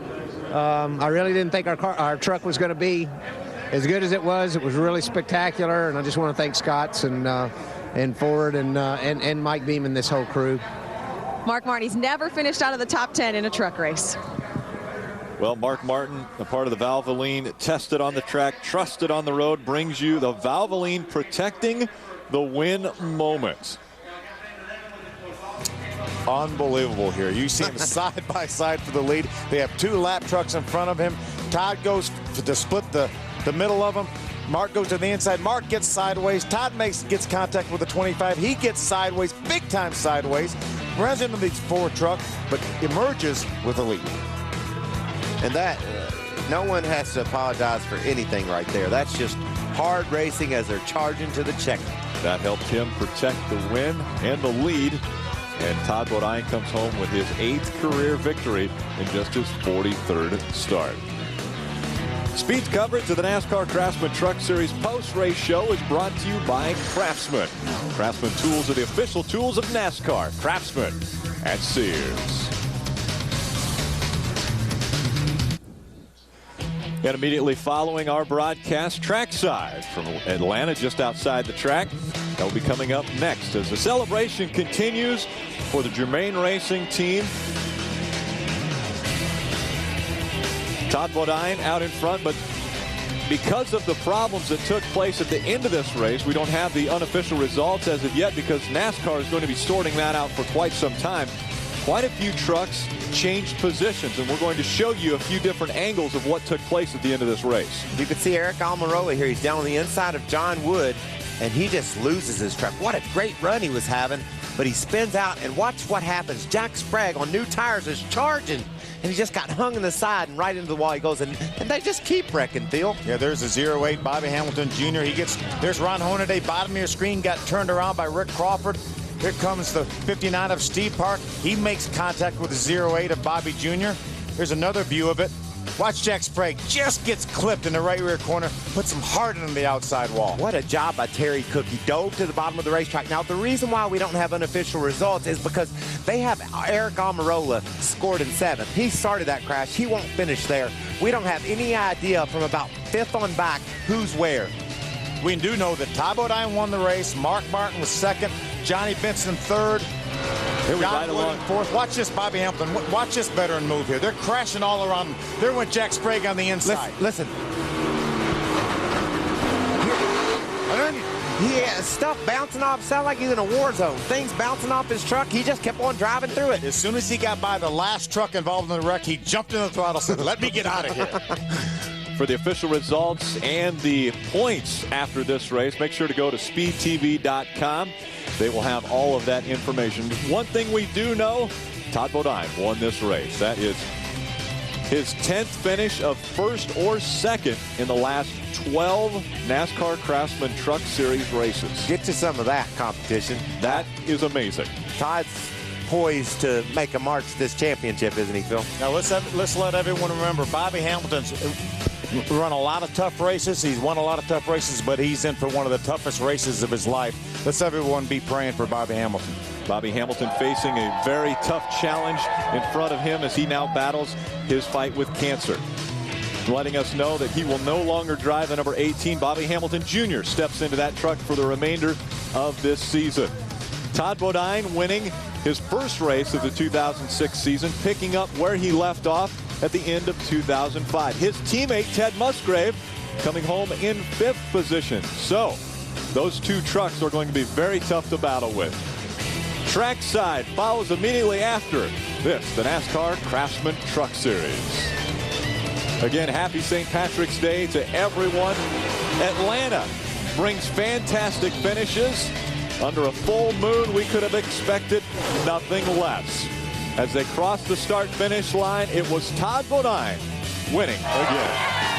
I really didn't think our truck was going to be as good as it was. It was really spectacular, and I just want to thank Scotts and Ford and Mike Beam and this whole crew. Mark Martin, he's never finished out of the top 10 in a truck race. Well, Mark Martin, a part of the Valvoline, tested on the track, trusted on the road, brings you the Valvoline protecting the win moment. Unbelievable here. You see him side by side for the lead. They have 2 lap trucks in front of him. Todd goes to split the middle of them. Mark goes to the inside. Mark gets sideways. Todd gets contact with the 25. He gets sideways, big time sideways. Runs into the 4 truck, but emerges with a lead. And that, no one has to apologize for anything right there. That's just hard racing as they're charging to the checker. That helped him protect the win and the lead. And Todd Bodine comes home with his 8th career victory in just his 43rd start. Speed's coverage of the NASCAR Craftsman Truck Series post-race show is brought to you by Craftsman. Craftsman tools are the official tools of NASCAR. Craftsman at Sears. And immediately following our broadcast, trackside from Atlanta, just outside the track. That will be coming up next as the celebration continues for the Germain Racing team. Todd Bodine out in front, but because of the problems that took place at the end of this race, we don't have the unofficial results as of yet because NASCAR is going to be sorting that out for quite some time. Quite a few trucks changed positions, and we're going to show you a few different angles of what took place at the end of this race. You can see Eric Almirola here. He's down on the inside of John Wood, and he just loses his truck. What a great run he was having, but he spins out, and watch what happens. Jack Sprague on new tires is charging, and he just got hung in the side and right into the wall he goes, and they just keep wrecking, Phil. Yeah, there's a 08 Bobby Hamilton Jr. There's Ron Hornaday, bottom of your screen, got turned around by Rick Crawford. Here comes the 59 of Steve Park. He makes contact with the 08 of Bobby Jr. Here's another view of it. Watch Jack Sprague just gets clipped in the right rear corner, puts him hard on the outside wall. What a job by Terry Cook. He dove to the bottom of the racetrack. Now, the reason why we don't have unofficial results is because they have Eric Almirola scored in 7th. He started that crash. He won't finish there. We don't have any idea from about 5th on back who's where. We do know that Todd Bodine won the race. Mark Martin was 2nd. Johnny Benson 3rd. Here we ride along. 4th. Watch this, Bobby Hamilton. Watch this veteran move here. They're crashing all around him. There went Jack Sprague on the inside. Listen. He has stuff bouncing off. Sound like he's in a war zone. Things bouncing off his truck. He just kept on driving through it. As soon as he got by the last truck involved in the wreck, he jumped in the throttle and said, let me get out of here. For the official results and the points after this race, make sure to go to speedtv.com. They will have all of that information. One thing we do know, Todd Bodine won this race. That is His 10th finish of first or second in the last 12 NASCAR Craftsman Truck Series races. Get to some of that competition. That is amazing. Todd's poised to make a march to this championship, isn't he, Phil? Now let's let everyone remember Bobby Hamilton's run a lot of tough races. He's won a lot of tough races, but he's in for one of the toughest races of his life. Let's everyone be praying for Bobby Hamilton. Bobby Hamilton facing a very tough challenge in front of him as he now battles his fight with cancer. Letting us know that he will no longer drive the number 18. Bobby Hamilton Jr. steps into that truck for the remainder of this season. Todd Bodine winning his first race of the 2006 season, picking up where he left off at the end of 2005. His teammate Ted Musgrave coming home in 5th position. So those two trucks are going to be very tough to battle with. Trackside follows immediately after this, the NASCAR Craftsman Truck Series. Again, happy St. Patrick's Day to everyone. Atlanta brings fantastic finishes. Under a full moon, we could have expected nothing less. As they crossed the start-finish line, it was Todd Bodine winning again.